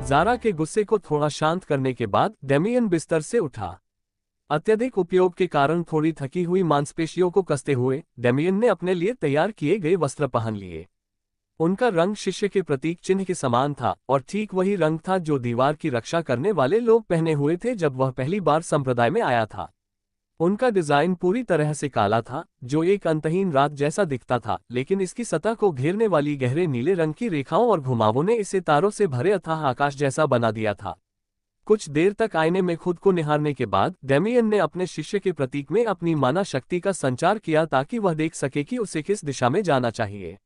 ज़ारा के गुस्से को थोड़ा शांत करने के बाद डेमियन बिस्तर से उठा। अत्यधिक उपयोग के कारण थोड़ी थकी हुई मांसपेशियों को कसते हुए डेमियन ने अपने लिए तैयार किए गए वस्त्र पहन लिए। उनका रंग शिष्य के प्रतीक चिन्ह के समान था और ठीक वही रंग था जो दीवार की रक्षा करने वाले लोग पहने हुए थे जब वह पहली बार संप्रदाय में आया था। उनका डिजाइन पूरी तरह से काला था, जो एक अंतहीन रात जैसा दिखता था, लेकिन इसकी सतह को घेरने वाली गहरे नीले रंग की रेखाओं और घुमावों ने इसे तारों से भरे अथाह आकाश जैसा बना दिया था। कुछ देर तक आईने में खुद को निहारने के बाद डेमियन ने अपने शिष्य के प्रतीक में अपनी माना शक्ति का संचार किया ताकि वह देख सके कि उसे किस दिशा में जाना चाहिए।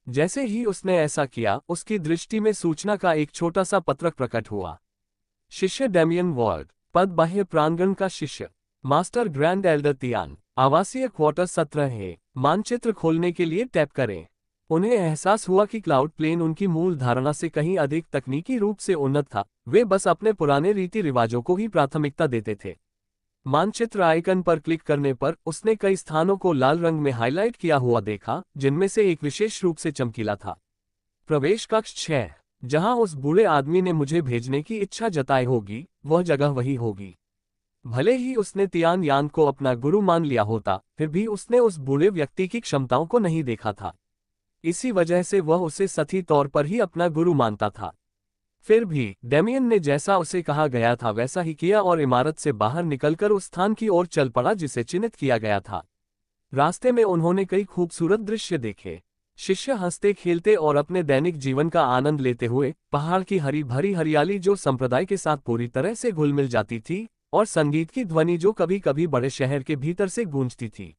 जैसे ही उसने ऐसा किया, उसकी दृष्टि में सूचना का एक छोटा सा पत्रक प्रकट हुआ। शिष्य डेमियन वॉर्ड, पद बाह्य प्रांगण का शिष्य, मास्टर ग्रैंड एल्डर तियान, आवासीय क्वार्टर 17 है। मानचित्र खोलने के लिए टैप करें। उन्हें एहसास हुआ कि क्लाउड प्लेन उनकी मूल धारणा से कहीं अधिक तकनीकी रूप से उन्नत था। वे बस अपने पुराने रीति रिवाजों को ही प्राथमिकता देते थे। मानचित्र आइकन पर क्लिक करने पर उसने कई स्थानों को लाल रंग में हाईलाइट किया हुआ देखा, जिनमें से एक विशेष रूप से चमकीला था। प्रवेश कक्ष 6, जहां उस बूढ़े आदमी ने मुझे भेजने की इच्छा जताई होगी, वह जगह वही होगी। भले ही उसने तियान यान को अपना गुरु मान लिया होता, फिर भी उसने उस बूढ़े व्यक्ति की क्षमताओं को नहीं देखा था। इसी वजह से वह उसे सही तौर पर ही अपना गुरु मानता था। फिर भी डेमियन ने जैसा उसे कहा गया था वैसा ही किया और इमारत से बाहर निकलकर उस स्थान की ओर चल पड़ा जिसे चिन्हित किया गया था। रास्ते में उन्होंने कई खूबसूरत दृश्य देखे। शिष्य हंसते खेलते और अपने दैनिक जीवन का आनंद लेते हुए, पहाड़ की हरी भरी हरियाली जो संप्रदाय के साथ पूरी तरह से घुल मिल जाती थी, और संगीत की ध्वनि जो कभी कभी बड़े शहर के भीतर से गूंजती थी।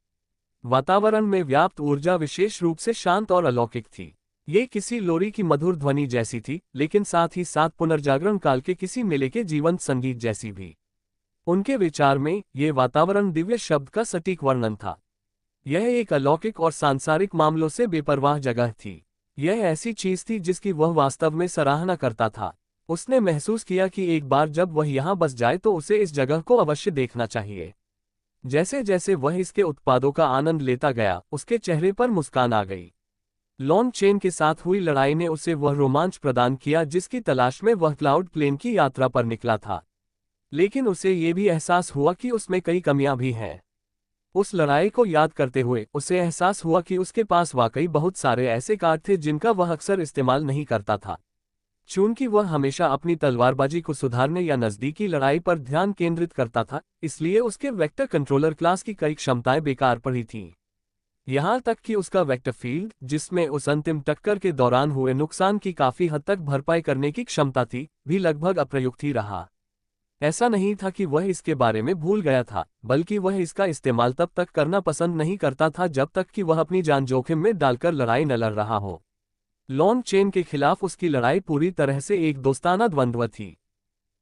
वातावरण में व्याप्त ऊर्जा विशेष रूप से शांत और अलौकिक थी। ये किसी लोरी की मधुर ध्वनि जैसी थी, लेकिन साथ ही साथ पुनर्जागरण काल के किसी मेले के जीवंत संगीत जैसी भी। उनके विचार में ये वातावरण दिव्य शब्द का सटीक वर्णन था। यह एक अलौकिक और सांसारिक मामलों से बेपरवाह जगह थी। यह ऐसी चीज थी जिसकी वह वास्तव में सराहना करता था। उसने महसूस किया कि एक बार जब वह यहाँ बस जाए तो उसे इस जगह को अवश्य देखना चाहिए। जैसे जैसे वह इसके उत्पादों का आनंद लेता गया, उसके चेहरे पर मुस्कान आ गई। लॉन चेन के साथ हुई लड़ाई ने उसे वह रोमांच प्रदान किया जिसकी तलाश में वह क्लाउड प्लेन की यात्रा पर निकला था। लेकिन उसे ये भी एहसास हुआ कि उसमें कई कमियां भी हैं। उस लड़ाई को याद करते हुए उसे एहसास हुआ कि उसके पास वाकई बहुत सारे ऐसे कार्ड थे जिनका वह अक्सर इस्तेमाल नहीं करता था। चूंकि वह हमेशा अपनी तलवारबाजी को सुधारने या नज़दीकी लड़ाई पर ध्यान केंद्रित करता था, इसलिए उसके वेक्टर कंट्रोलर क्लास की कई क्षमताएं बेकार पड़ी थीं। यहाँ तक कि उसका वेक्टर फील्ड, जिसमें उस अंतिम टक्कर के दौरान हुए नुकसान की काफी हद तक भरपाई करने की क्षमता थी, भी लगभग अप्रयुक्त ही रहा। ऐसा नहीं था कि वह इसके बारे में भूल गया था, बल्कि वह इसका इस्तेमाल तब तक करना पसंद नहीं करता था जब तक कि वह अपनी जान जोखिम में डालकर लड़ाई न लड़ रहा हो। लॉन चेन के खिलाफ उसकी लड़ाई पूरी तरह से एक दोस्ताना द्वंद्व थी।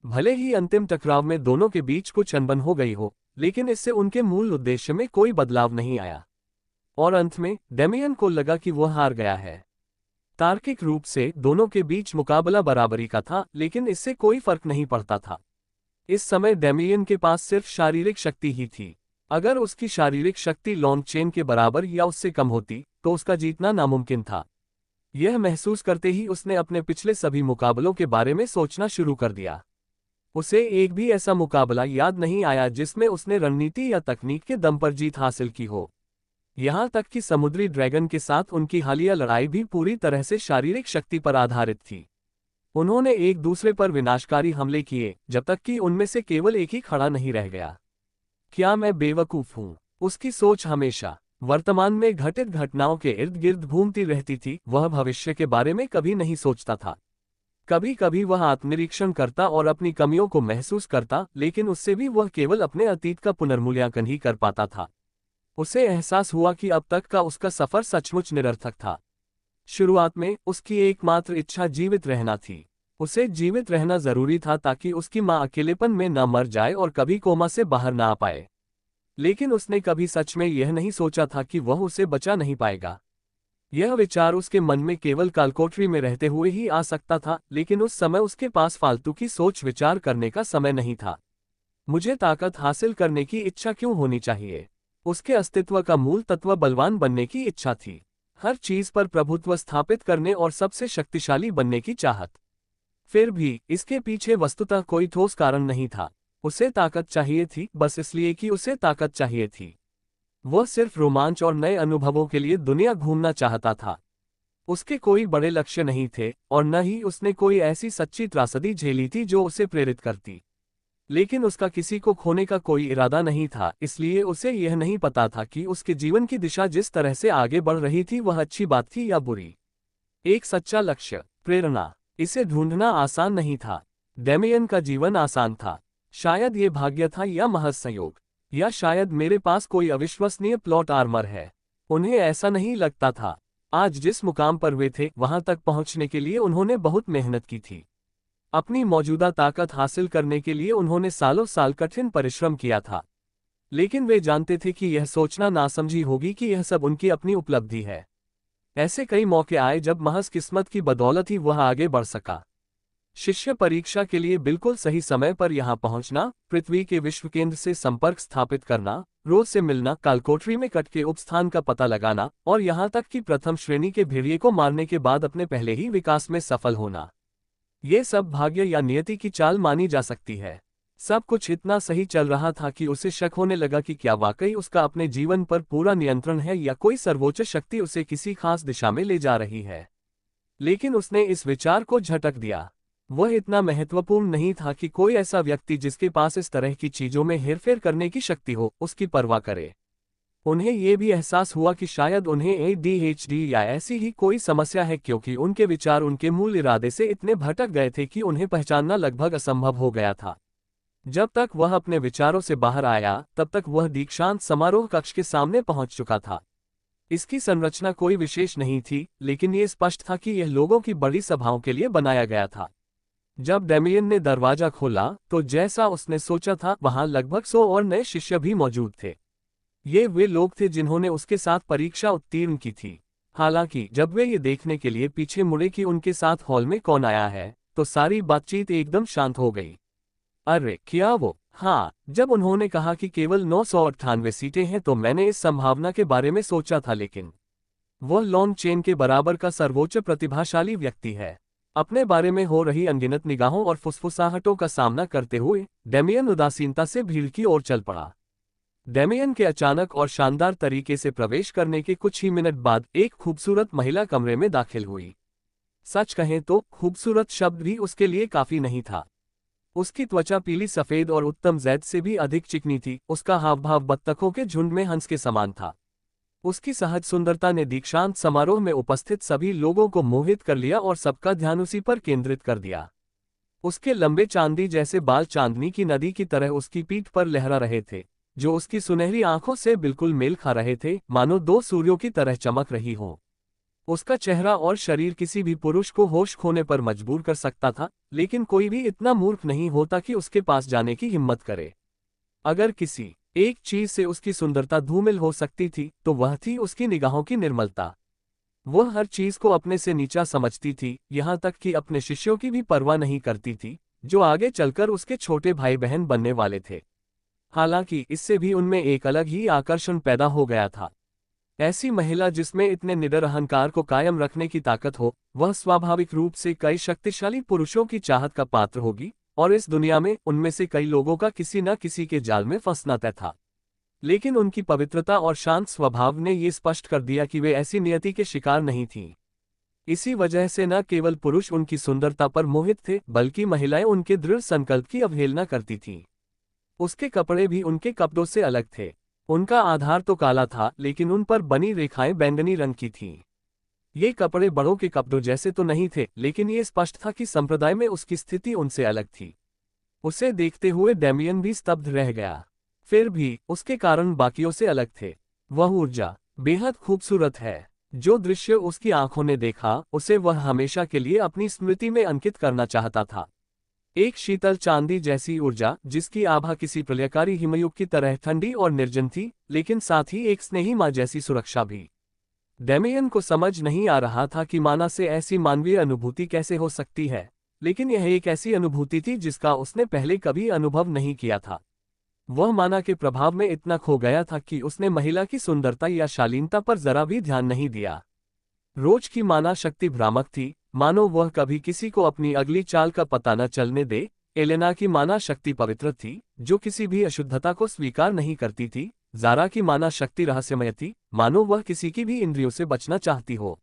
भले ही अंतिम टकराव में दोनों के बीच कुछ अनबन हो गई हो, लेकिन इससे उनके मूल उद्देश्य में कोई बदलाव नहीं आया। और अंत में डेमियन को लगा कि वह हार गया है। तार्किक रूप से दोनों के बीच मुकाबला बराबरी का था, लेकिन इससे कोई फर्क नहीं पड़ता था। इस समय डेमियन के पास सिर्फ शारीरिक शक्ति ही थी। अगर उसकी शारीरिक शक्ति लॉन चेन के बराबर या उससे कम होती, तो उसका जीतना नामुमकिन था। यह महसूस करते ही उसने अपने पिछले सभी मुकाबलों के बारे में सोचना शुरू कर दिया। उसे एक भी ऐसा मुकाबला याद नहीं आया जिसमें उसने रणनीति या तकनीक के दम पर जीत हासिल की हो। यहाँ तक कि समुद्री ड्रैगन के साथ उनकी हालिया लड़ाई भी पूरी तरह से शारीरिक शक्ति पर आधारित थी। उन्होंने एक दूसरे पर विनाशकारी हमले किए, जब तक कि उनमें से केवल एक ही खड़ा नहीं रह गया। क्या मैं बेवकूफ हूँ? उसकी सोच हमेशा वर्तमान में घटित घटनाओं के इर्द गिर्द घूमती रहती थी। वह भविष्य के बारे में कभी नहीं सोचता था। कभी कभी वह आत्मनिरीक्षण करता और अपनी कमियों को महसूस करता, लेकिन उससे भी वह केवल अपने अतीत का पुनर्मूल्यांकन ही कर पाता था। उसे एहसास हुआ कि अब तक का उसका सफर सचमुच निरर्थक था। शुरुआत में उसकी एकमात्र इच्छा जीवित रहना थी। उसे जीवित रहना जरूरी था ताकि उसकी मां अकेलेपन में न मर जाए और कभी कोमा से बाहर ना आ पाए। लेकिन उसने कभी सच में यह नहीं सोचा था कि वह उसे बचा नहीं पाएगा। यह विचार उसके मन में केवल कालकोठरी में रहते हुए ही आ सकता था, लेकिन उस समय उसके पास फालतू की सोच विचार करने का समय नहीं था। मुझे ताकत हासिल करने की इच्छा क्यों होनी चाहिए? उसके अस्तित्व का मूल तत्व बलवान बनने की इच्छा थी। हर चीज पर प्रभुत्व स्थापित करने और सबसे शक्तिशाली बनने की चाहत। फिर भी इसके पीछे वस्तुतः कोई ठोस कारण नहीं था। उसे ताकत चाहिए थी, बस इसलिए कि उसे ताकत चाहिए थी। वह सिर्फ रोमांच और नए अनुभवों के लिए दुनिया घूमना चाहता था। उसके कोई बड़े लक्ष्य नहीं थे, और न ही उसने कोई ऐसी सच्ची त्रासदी झेली थी जो उसे प्रेरित करती। लेकिन उसका किसी को खोने का कोई इरादा नहीं था, इसलिए उसे यह नहीं पता था कि उसके जीवन की दिशा जिस तरह से आगे बढ़ रही थी वह अच्छी बात थी या बुरी। एक सच्चा लक्ष्य, प्रेरणा, इसे ढूंढना आसान नहीं था। डेमियन का जीवन आसान था। शायद ये भाग्य था या महज संयोग, या शायद मेरे पास कोई अविश्वसनीय प्लॉट आर्मर है। उन्हें ऐसा नहीं लगता था। आज जिस मुकाम पर वे थे वहां तक पहुंचने के लिए उन्होंने बहुत मेहनत की थी। अपनी मौजूदा ताकत हासिल करने के लिए उन्होंने सालों साल कठिन परिश्रम किया था। लेकिन वे जानते थे कि यह सोचना नासमझी होगी कि यह सब उनकी अपनी उपलब्धि है। ऐसे कई मौके आए जब महज किस्मत की बदौलत ही वह आगे बढ़ सका। शिष्य परीक्षा के लिए बिल्कुल सही समय पर यहां पहुंचना, पृथ्वी के विश्व केंद्र से संपर्क स्थापित करना, रोज से मिलना, कालकोठरी में कट के उपस्थान का पता लगाना, और यहां तक कि प्रथम श्रेणी के भेड़िए को मारने के बाद अपने पहले ही विकास में सफल होना। ये सब भाग्य या नियति की चाल मानी जा सकती है। सब कुछ इतना सही चल रहा था कि उसे शक होने लगा कि क्या वाकई उसका अपने जीवन पर पूरा नियंत्रण है या कोई सर्वोच्च शक्ति उसे किसी खास दिशा में ले जा रही है। लेकिन उसने इस विचार को झटक दिया। वह इतना महत्वपूर्ण नहीं था कि कोई ऐसा व्यक्ति जिसके पास इस तरह की चीजों में हेरफेर करने की शक्ति हो, उसकी परवाह करे। उन्हें यह भी एहसास हुआ कि शायद उन्हें ADHD या ऐसी ही कोई समस्या है, क्योंकि उनके विचार उनके मूल इरादे से इतने भटक गए थे कि उन्हें पहचानना लगभग असंभव हो गया था। जब तक वह अपने विचारों से बाहर आया, तब तक वह दीक्षांत समारोह कक्ष के सामने पहुंच चुका था। इसकी संरचना कोई विशेष नहीं थी, लेकिन ये स्पष्ट था कि यह लोगों की बड़ी सभाओं के लिए बनाया गया था। जब डेमियन ने दरवाजा खोला, तो जैसा उसने सोचा था, वहां लगभग 100 और नए शिष्य भी मौजूद थे। ये वे लोग थे जिन्होंने उसके साथ परीक्षा उत्तीर्ण की थी। हालांकि जब वे ये देखने के लिए पीछे मुड़े कि उनके साथ हॉल में कौन आया है, तो सारी बातचीत एकदम शांत हो गई। अरे क्या वो? हाँ, जब उन्होंने कहा कि केवल 998 सीटें हैं तो मैंने इस संभावना के बारे में सोचा था, लेकिन वह लॉन्ग चेन के बराबर का सर्वोच्च प्रतिभाशाली व्यक्ति है। अपने बारे में हो रही अनगिनत निगाहों और फुसफुसाहटों का सामना करते हुए डेमियन उदासीनता से भीड़ की ओर चल पड़ा। डेमियन के अचानक और शानदार तरीके से प्रवेश करने के कुछ ही मिनट बाद एक खूबसूरत महिला कमरे में दाखिल हुई। सच कहें तो खूबसूरत शब्द भी उसके लिए काफी नहीं था। उसकी त्वचा पीली सफेद और उत्तम जैद से भी अधिक चिकनी थी। उसका हावभाव बत्तखों के झुंड में हंस के समान था। उसकी सहज सुंदरता ने दीक्षांत समारोह में उपस्थित सभी लोगों को मोहित कर लिया और सबका ध्यान उसी पर केंद्रित कर दिया। उसके लंबे चांदी जैसे बाल चांदनी की नदी की तरह उसकी पीठ पर लहरा रहे थे, जो उसकी सुनहरी आंखों से बिल्कुल मेल खा रहे थे, मानो दो सूर्यों की तरह चमक रही हों। उसका चेहरा और शरीर किसी भी पुरुष को होश खोने पर मजबूर कर सकता था, लेकिन कोई भी इतना मूर्ख नहीं होता कि उसके पास जाने की हिम्मत करे। अगर किसी एक चीज से उसकी सुंदरता धूमिल हो सकती थी, तो वह थी उसकी निगाहों की निर्मलता। वह हर चीज को अपने से नीचा समझती थी, यहाँ तक कि अपने शिष्यों की भी परवाह नहीं करती थी, जो आगे चलकर उसके छोटे भाई बहन बनने वाले थे। हालांकि इससे भी उनमें एक अलग ही आकर्षण पैदा हो गया था। ऐसी महिला जिसमें इतने निडर अहंकार को कायम रखने की ताकत हो, वह स्वाभाविक रूप से कई शक्तिशाली पुरुषों की चाहत का पात्र होगी, और इस दुनिया में उनमें से कई लोगों का किसी न किसी के जाल में फंसना तय था। लेकिन उनकी पवित्रता और शांत स्वभाव ने ये स्पष्ट कर दिया कि वे ऐसी नियति के शिकार नहीं थीं। इसी वजह से न केवल पुरुष उनकी सुंदरता पर मोहित थे, बल्कि महिलाएं उनके दृढ़ संकल्प की अवहेलना करती थीं। उसके कपड़े भी उनके कपड़ों से अलग थे। उनका आधार तो काला था, लेकिन उन पर बनी रेखाएं बैंगनी रंग की थीं। ये कपड़े बड़ों के कपड़ों जैसे तो नहीं थे, लेकिन ये स्पष्ट था कि संप्रदाय में उसकी स्थिति उनसे अलग थी। उसे देखते हुए डेमियन भी स्तब्ध रह गया। फिर भी उसके कारण बाकियों से अलग थे। वह ऊर्जा बेहद खूबसूरत है। जो दृश्य उसकी आंखों ने देखा, उसे वह हमेशा के लिए अपनी स्मृति में अंकित करना चाहता था। एक शीतल चांदी जैसी ऊर्जा, जिसकी आभा किसी प्रलयकारी हिमयुग की तरह ठंडी और निर्जन थी, लेकिन साथ ही एक स्नेही माँ जैसी सुरक्षा भी। डेमियन को समझ नहीं आ रहा था कि माना से ऐसी मानवीय अनुभूति कैसे हो सकती है, लेकिन यह एक ऐसी अनुभूति थी जिसका उसने पहले कभी अनुभव नहीं किया था। वह माना के प्रभाव में इतना खो गया था कि उसने महिला की सुंदरता या शालीनता पर जरा भी ध्यान नहीं दिया। रोज की माना शक्ति भ्रामक थी, मानो वह कभी किसी को अपनी अगली चाल का पता न चलने दे। एलेना की माना शक्ति पवित्र थी, जो किसी भी अशुद्धता को स्वीकार नहीं करती थी। ज़ारा की माना शक्ति रहस्यमय थी, मानो वह किसी की भी इंद्रियों से बचना चाहती हो।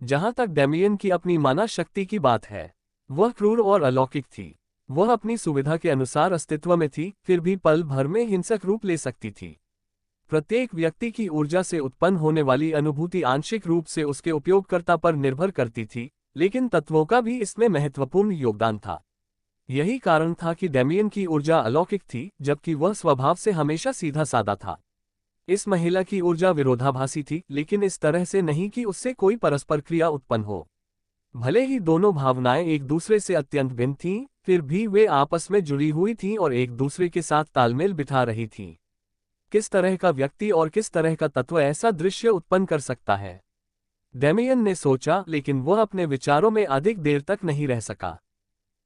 जहां तक डेमियन की अपनी माना शक्ति की बात है, वह क्रूर और अलौकिक थी। वह अपनी सुविधा के अनुसार अस्तित्व में थी, फिर भी पल भर में हिंसक रूप ले सकती थी। प्रत्येक व्यक्ति की ऊर्जा से उत्पन्न होने वाली अनुभूति आंशिक रूप से उसके उपयोगकर्ता पर निर्भर करती थी, लेकिन तत्वों का भी इसमें महत्वपूर्ण योगदान था। यही कारण था कि डेमियन की ऊर्जा अलौकिक थी, जबकि वह स्वभाव से हमेशा सीधा साधा था। इस महिला की ऊर्जा विरोधाभासी थी, लेकिन इस तरह से नहीं कि उससे कोई परस्पर क्रिया उत्पन्न हो। भले ही दोनों भावनाएं एक दूसरे से अत्यंत भिन्न थीं, फिर भी वे आपस में जुड़ी हुई थीं और एक दूसरे के साथ तालमेल बिठा रही थीं। किस तरह का व्यक्ति और किस तरह का तत्व ऐसा दृश्य उत्पन्न कर सकता है? डेमियन ने सोचा, लेकिन वह अपने विचारों में अधिक देर तक नहीं रह सका।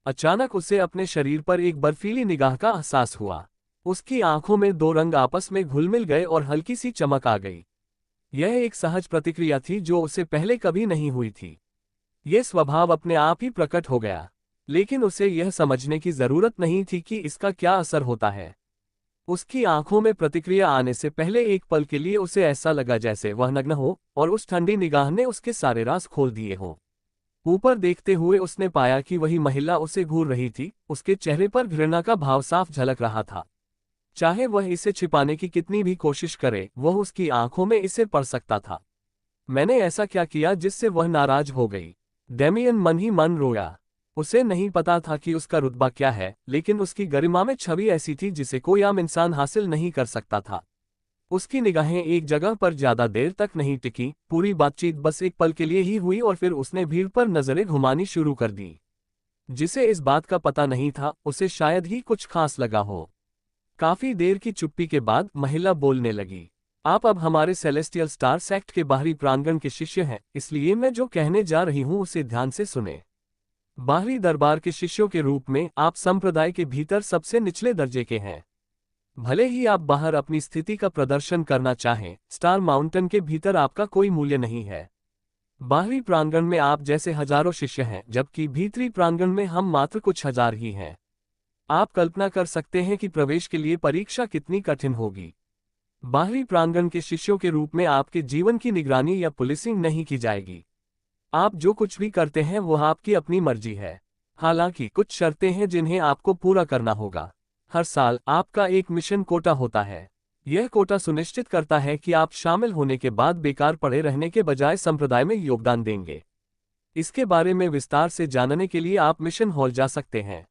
अचानक उसे अपने शरीर पर एक बर्फीली निगाह का एहसास हुआ। उसकी आंखों में दो रंग आपस में घुल मिल गए और हल्की सी चमक आ गई। यह एक सहज प्रतिक्रिया थी जो उसे पहले कभी नहीं हुई थी। यह स्वभाव अपने आप ही प्रकट हो गया, लेकिन उसे यह समझने की जरूरत नहीं थी कि इसका क्या असर होता है। उसकी आंखों में प्रतिक्रिया आने से पहले एक पल के लिए उसे ऐसा लगा जैसे वह नग्न हो और उस ठंडी निगाह ने उसके सारे राज खोल दिए हों। ऊपर देखते हुए उसने पाया कि वही महिला उसे घूर रही थी। उसके चेहरे पर घृणा का भाव साफ झलक रहा था। चाहे वह इसे छिपाने की कितनी भी कोशिश करे, वह उसकी आंखों में इसे पढ़ सकता था। मैंने ऐसा क्या किया जिससे वह नाराज हो गई? डेमियन मन ही मन रोया। उसे नहीं पता था कि उसका रुतबा क्या है, लेकिन उसकी गरिमा में छवि ऐसी थी जिसे कोई आम इंसान हासिल नहीं कर सकता था। उसकी निगाहें एक जगह पर ज्यादा देर तक नहीं टिकी। पूरी बातचीत बस एक पल के लिए ही हुई और फिर उसने भीड़ पर नजरें घुमानी शुरू कर दी। जिसे इस बात का पता नहीं था, उसे शायद ही कुछ खास लगा हो। काफी देर की चुप्पी के बाद महिला बोलने लगी। आप अब हमारे सेलेस्टियल स्टार सेक्ट के बाहरी प्रांगण के शिष्य हैं, इसलिए मैं जो कहने जा रही हूं उसे ध्यान से सुने। बाहरी दरबार के शिष्यों के रूप में आप संप्रदाय के भीतर सबसे निचले दर्जे के हैं। भले ही आप बाहर अपनी स्थिति का प्रदर्शन करना चाहें, स्टार माउंटेन के भीतर आपका कोई मूल्य नहीं है। बाहरी प्रांगण में आप जैसे हजारों शिष्य हैं, जबकि भीतरी प्रांगण में हम मात्र कुछ हजार ही हैं। आप कल्पना कर सकते हैं कि प्रवेश के लिए परीक्षा कितनी कठिन होगी। बाहरी प्रांगण के शिष्यों के रूप में आपके जीवन की निगरानी या पुलिसिंग नहीं की जाएगी। आप जो कुछ भी करते हैं वह आपकी अपनी मर्जी है। हालांकि कुछ शर्तें हैं जिन्हें आपको पूरा करना होगा। हर साल आपका एक मिशन कोटा होता है। यह कोटा सुनिश्चित करता है कि आप शामिल होने के बाद बेकार पड़े रहने के बजाय संप्रदाय में योगदान देंगे। इसके बारे में विस्तार से जानने के लिए आप मिशन हॉल जा सकते हैं।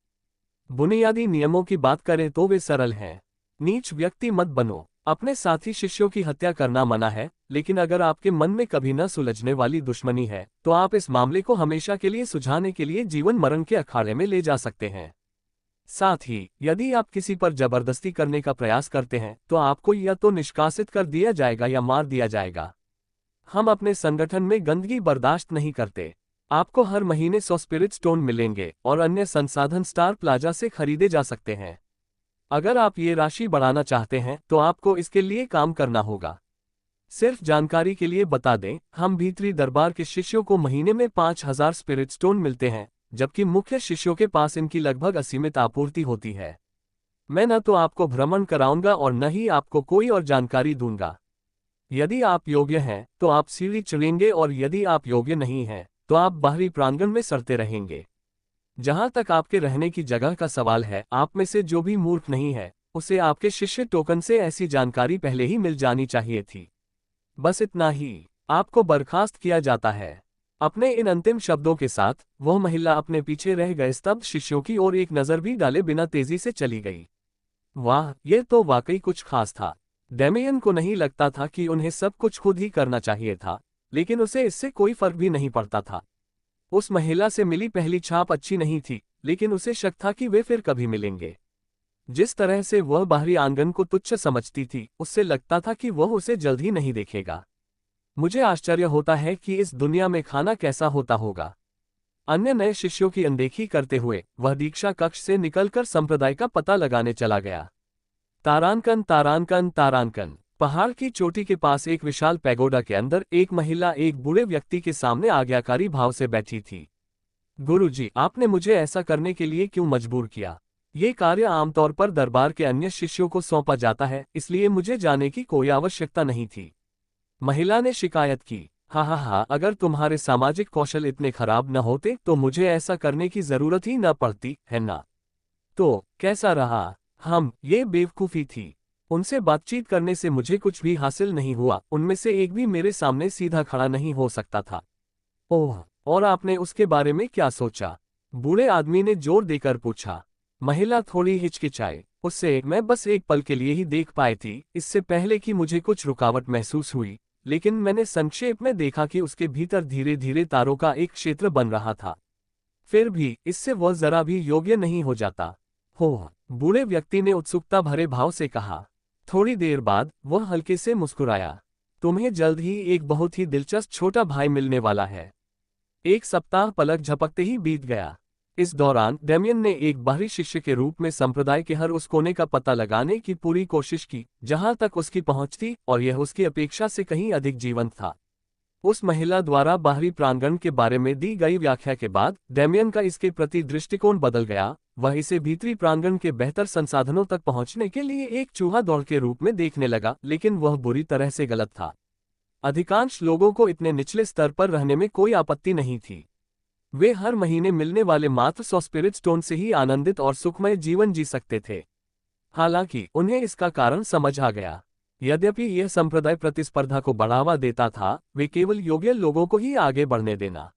बुनियादी नियमों की बात करें तो वे सरल हैं। नीच व्यक्ति मत बनो। अपने साथी शिष्यों की हत्या करना मना है, लेकिन अगर आपके मन में कभी न सुलझने वाली दुश्मनी है, तो आप इस मामले को हमेशा के लिए सुलझाने के लिए जीवन मरण के अखाड़े में ले जा सकते हैं। साथ ही यदि आप किसी पर जबरदस्ती करने का प्रयास करते हैं, तो आपको या तो निष्कासित कर दिया जाएगा या मार दिया जाएगा। हम अपने संगठन में गंदगी बर्दाश्त नहीं करते। आपको हर महीने 100 स्पिरिट स्टोन मिलेंगे और अन्य संसाधन स्टार प्लाजा से खरीदे जा सकते हैं। अगर आप ये राशि बढ़ाना चाहते हैं, तो आपको इसके लिए काम करना होगा। सिर्फ जानकारी के लिए बता दें, हम भीतरी दरबार के शिष्यों को महीने में 5000 स्पिरिट स्टोन मिलते हैं, जबकि मुख्य शिष्यों के पास इनकी लगभग असीमित आपूर्ति होती है। मैं न तो आपको भ्रमण कराऊंगा और न ही आपको कोई और जानकारी दूंगा। यदि आप योग्य हैं, तो आप सीढ़ी चढ़ेंगे और यदि आप योग्य नहीं हैं, तो आप बाहरी प्रांगण में सड़ते रहेंगे। जहां तक आपके रहने की जगह का सवाल है, आप में से जो भी मूर्ख नहीं है, उसे आपके शिष्य टोकन से ऐसी जानकारी पहले ही मिल जानी चाहिए थी। बस इतना ही। आपको बर्खास्त किया जाता है। अपने इन अंतिम शब्दों के साथ वह महिला अपने पीछे रह गए स्तब्ध शिष्यों की ओर एक नजर भी डाले बिना तेजी से चली गई। वाह, यह तो वाकई कुछ खास था। डेमियन को नहीं लगता था कि उन्हें सब कुछ खुद ही करना चाहिए था, लेकिन उसे इससे कोई फर्क भी नहीं पड़ता था। उस महिला से मिली पहली छाप अच्छी नहीं थी, लेकिन उसे शक था कि वे फिर कभी मिलेंगे। जिस तरह से वह बाहरी आंगन को तुच्छ समझती थी, उससे लगता था कि वह उसे जल्द ही नहीं देखेगा। मुझे आश्चर्य होता है कि इस दुनिया में खाना कैसा होता होगा। अन्य नए शिष्यों की अनदेखी करते हुए वह दीक्षा कक्ष से निकलकर संप्रदाय का पता लगाने चला गया। तारांकन तारांकन तारांकन। पहाड़ की चोटी के पास एक विशाल पैगोडा के अंदर एक महिला एक बूढ़े व्यक्ति के सामने आज्ञाकारी भाव से बैठी थी। गुरुजी, आपने मुझे ऐसा करने के लिए क्यों मजबूर किया? ये कार्य आमतौर पर दरबार के अन्य शिष्यों को सौंपा जाता है, इसलिए मुझे जाने की कोई आवश्यकता नहीं थी। महिला ने शिकायत की। हाँ, अगर तुम्हारे सामाजिक कौशल इतने खराब न होते तो मुझे ऐसा करने की जरूरत ही न पड़ती, है ना? तो कैसा रहा? ये बेवकूफ़ी थी। उनसे बातचीत करने से मुझे कुछ भी हासिल नहीं हुआ, उनमें से एक भी मेरे सामने सीधा खड़ा नहीं हो सकता था। ओह, और आपने उसके बारे में क्या सोचा? बूढ़े आदमी ने जोर देकर पूछा। महिला थोड़ी हिचकिचाई। उससे मैं बस एक पल के लिए ही देख पाई थी, इससे पहले कि मुझे कुछ रुकावट महसूस हुई, लेकिन मैंने संक्षेप में देखा कि उसके भीतर धीरे धीरे तारों का एक क्षेत्र बन रहा था। फिर भी इससे वह जरा भी योग्य नहीं हो जाता। हो, बूढ़े व्यक्ति ने उत्सुकता भरे भाव से कहा। थोड़ी देर बाद वह हल्के से मुस्कुराया। तुम्हें जल्द ही एक बहुत ही दिलचस्प छोटा भाई मिलने वाला है। एक सप्ताह पलक झपकते ही बीत गया। इस दौरान डेमियन ने एक बाहरी शिष्य के रूप में संप्रदाय के हर उस कोने का पता लगाने की पूरी कोशिश की जहां तक उसकी पहुंच थी, और यह उसकी अपेक्षा से कहीं अधिक जीवंत था। उस महिला द्वारा बाहरी प्रांगण के बारे में दी गई व्याख्या के बाद डेमियन का इसके प्रति दृष्टिकोण बदल गया। वह इसे भीतरी प्रांगण के बेहतर संसाधनों तक पहुंचने के लिए एक चूहा दौड़ के रूप में देखने लगा, लेकिन वह बुरी तरह से गलत था। अधिकांश लोगों को इतने निचले स्तर पर रहने में कोई आपत्ति नहीं थी। वे हर महीने मिलने वाले मात्र 100 स्पिरिट स्टोन से ही आनंदित और सुखमय जीवन जी सकते थे। हालांकि उन्हें इसका कारण समझ आ गया। यद्यपि यह संप्रदाय प्रतिस्पर्धा को बढ़ावा देता था, वे केवल योग्य लोगों को ही आगे बढ़ने देना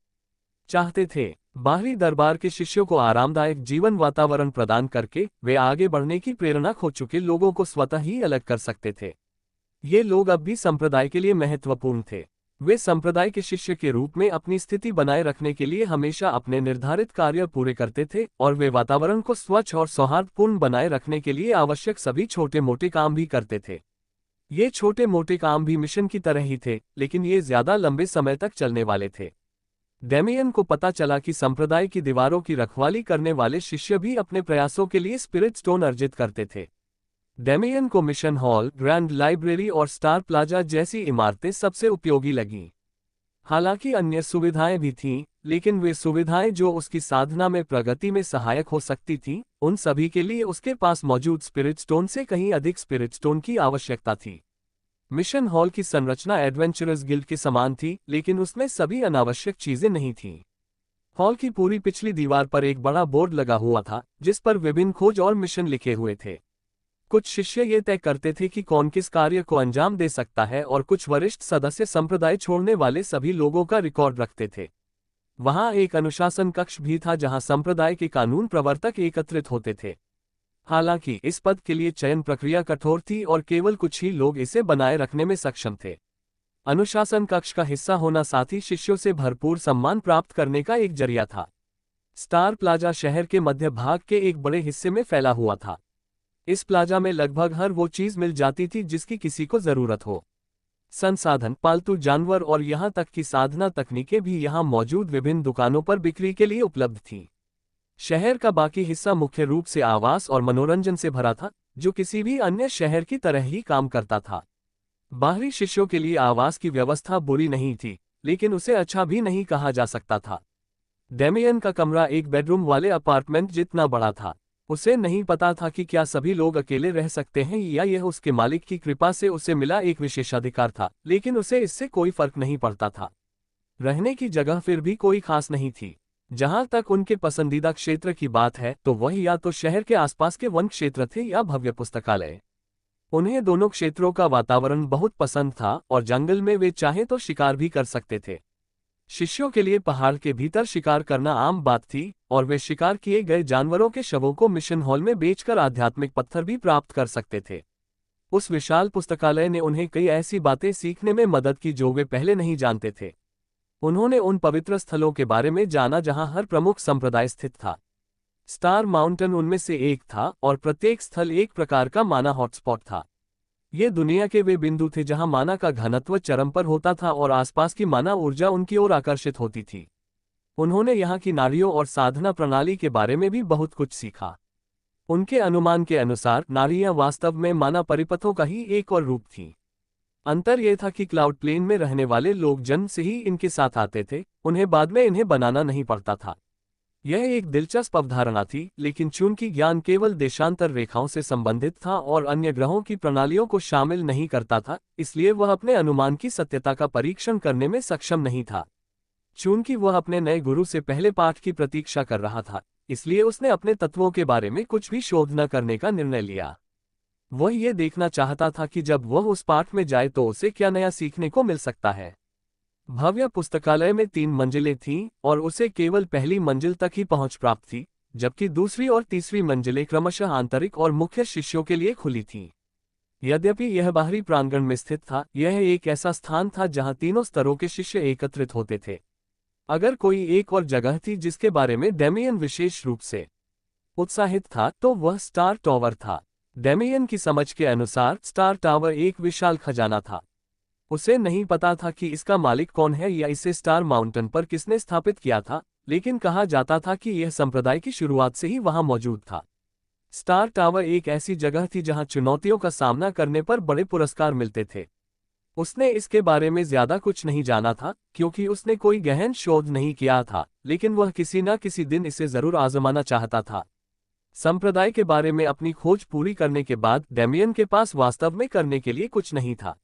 चाहते थे। बाहरी दरबार के शिष्यों को आरामदायक जीवन वातावरण प्रदान करके वे आगे बढ़ने की प्रेरणा खो चुके लोगों को स्वतः ही अलग कर सकते थे। ये लोग अब भी संप्रदाय के लिए महत्वपूर्ण थे। वे संप्रदाय के शिष्य के रूप में अपनी स्थिति बनाए रखने के लिए हमेशा अपने निर्धारित कार्य पूरे करते थे, और वे वातावरण को स्वच्छ और सौहार्दपूर्ण बनाए रखने के लिए आवश्यक सभी छोटे मोटे काम भी करते थे। ये छोटे मोटे काम भी मिशन की तरह ही थे, लेकिन ये ज्यादा लंबे समय तक चलने वाले थे। डेमियन को पता चला कि संप्रदाय की दीवारों की रखवाली करने वाले शिष्य भी अपने प्रयासों के लिए स्पिरिट स्टोन अर्जित करते थे। डेमियन को मिशन हॉल, ग्रैंड लाइब्रेरी और स्टार प्लाजा जैसी इमारतें सबसे उपयोगी लगीं। हालांकि अन्य सुविधाएं भी थीं, लेकिन वे सुविधाएं जो उसकी साधना में प्रगति में सहायक हो सकती थीं, उन सभी के लिए उसके पास मौजूद स्पिरिट स्टोन से कहीं अधिक स्पिरिट स्टोन की आवश्यकता थी। मिशन हॉल की संरचना एडवेंचरर्स गिल्ड के समान थी, लेकिन उसमें सभी अनावश्यक चीजें नहीं थीं। हॉल की पूरी पिछली दीवार पर एक बड़ा बोर्ड लगा हुआ था, जिस पर विभिन्न खोज और मिशन लिखे हुए थे। कुछ शिष्य ये तय करते थे कि कौन किस कार्य को अंजाम दे सकता है, और कुछ वरिष्ठ सदस्य संप्रदाय छोड़ने वाले सभी लोगों का रिकॉर्ड रखते थे। वहां एक अनुशासन कक्ष भी था जहां संप्रदाय के कानून प्रवर्तक एकत्रित होते थे। हालांकि इस पद के लिए चयन प्रक्रिया कठोर थी और केवल कुछ ही लोग इसे बनाए रखने में सक्षम थे। अनुशासन कक्ष का हिस्सा होना साथ ही शिष्यों से भरपूर सम्मान प्राप्त करने का एक जरिया था। स्टार प्लाजा शहर के मध्य भाग के एक बड़े हिस्से में फैला हुआ था। इस प्लाजा में लगभग हर वो चीज मिल जाती थी जिसकी किसी को जरूरत हो। संसाधन, पालतू जानवर और यहाँ तक कि साधना तकनीकें भी यहाँ मौजूद विभिन्न दुकानों पर बिक्री के लिए उपलब्ध थीं। शहर का बाकी हिस्सा मुख्य रूप से आवास और मनोरंजन से भरा था, जो किसी भी अन्य शहर की तरह ही काम करता था। बाहरी शिष्यों के लिए आवास की व्यवस्था बुरी नहीं थी, लेकिन उसे अच्छा भी नहीं कहा जा सकता था। डेमियन का कमरा एक बेडरूम वाले अपार्टमेंट जितना बड़ा था। उसे नहीं पता था कि क्या सभी लोग अकेले रह सकते हैं या यह उसके मालिक की कृपा से उसे मिला एक विशेषाधिकार था, लेकिन उसे इससे कोई फर्क नहीं पड़ता था। रहने की जगह फिर भी कोई खास नहीं थी। जहां तक उनके पसंदीदा क्षेत्र की बात है, तो वह या तो शहर के आसपास के वन क्षेत्र थे या भव्य पुस्तकालय। उन्हें दोनों क्षेत्रों का वातावरण बहुत पसंद था, और जंगल में वे चाहे तो शिकार भी कर सकते थे। शिष्यों के लिए पहाड़ के भीतर शिकार करना आम बात थी, और वे शिकार किए गए जानवरों के शवों को मिशन हॉल में बेचकर आध्यात्मिक पत्थर भी प्राप्त कर सकते थे। उस विशाल पुस्तकालय ने उन्हें कई ऐसी बातें सीखने में मदद की जो वे पहले नहीं जानते थे। उन्होंने उन पवित्र स्थलों के बारे में जाना जहां हर प्रमुख संप्रदाय स्थित था। स्टार माउंटेन उनमें से एक था, और प्रत्येक स्थल एक प्रकार का माना हॉटस्पॉट था। ये दुनिया के वे बिंदु थे जहां माना का घनत्व चरम पर होता था और आसपास की माना ऊर्जा उनकी ओर आकर्षित होती थी। उन्होंने यहाँ की नाड़ियों और साधना प्रणाली के बारे में भी बहुत कुछ सीखा। उनके अनुमान के अनुसार नाड़ियां वास्तव में माना परिपथों का ही एक और रूप थीं। अंतर यह था कि क्लाउड प्लेन में रहने वाले लोग जन्म से ही इनके साथ आते थे, उन्हें बाद में इन्हें बनाना नहीं पड़ता था। यह एक दिलचस्प अवधारणा थी, लेकिन चूंकि ज्ञान केवल देशांतर रेखाओं से संबंधित था और अन्य ग्रहों की प्रणालियों को शामिल नहीं करता था, इसलिए वह अपने अनुमान की सत्यता का परीक्षण करने में सक्षम नहीं था। चूंकि वह अपने नए गुरु से पहले पाठ की प्रतीक्षा कर रहा था, इसलिए उसने अपने तत्वों के बारे में कुछ भी शोध न करने का निर्णय लिया। वह ये देखना चाहता था कि जब वह उस पाठ में जाए तो उसे क्या नया सीखने को मिल सकता है। भव्य पुस्तकालय में 3 मंजिलें थीं और उसे केवल पहली मंजिल तक ही पहुंच प्राप्त थी, जबकि दूसरी और तीसरी मंजिलें क्रमशः आंतरिक और मुख्य शिष्यों के लिए खुली थीं। यद्यपि यह बाहरी प्रांगण में स्थित था, यह एक ऐसा स्थान था जहां तीनों स्तरों के शिष्य एकत्रित होते थे। अगर कोई एक और जगह थी जिसके बारे में डेमियन विशेष रूप से उत्साहित था, तो वह स्टार टॉवर था। डेमियन की समझ के अनुसार स्टार टावर एक विशाल खजाना था। उसे नहीं पता था कि इसका मालिक कौन है या इसे स्टार माउंटेन पर किसने स्थापित किया था, लेकिन कहा जाता था कि यह संप्रदाय की शुरुआत से ही वहां मौजूद था। स्टार टावर एक ऐसी जगह थी जहां चुनौतियों का सामना करने पर बड़े पुरस्कार मिलते थे। उसने इसके बारे में ज्यादा कुछ नहीं जाना था, क्योंकि उसने कोई गहन शोध नहीं किया था, लेकिन वह किसी न किसी दिन इसे जरूर आजमाना चाहता था। संप्रदाय के बारे में अपनी खोज पूरी करने के बाद डेमियन के पास वास्तव में करने के लिए कुछ नहीं था।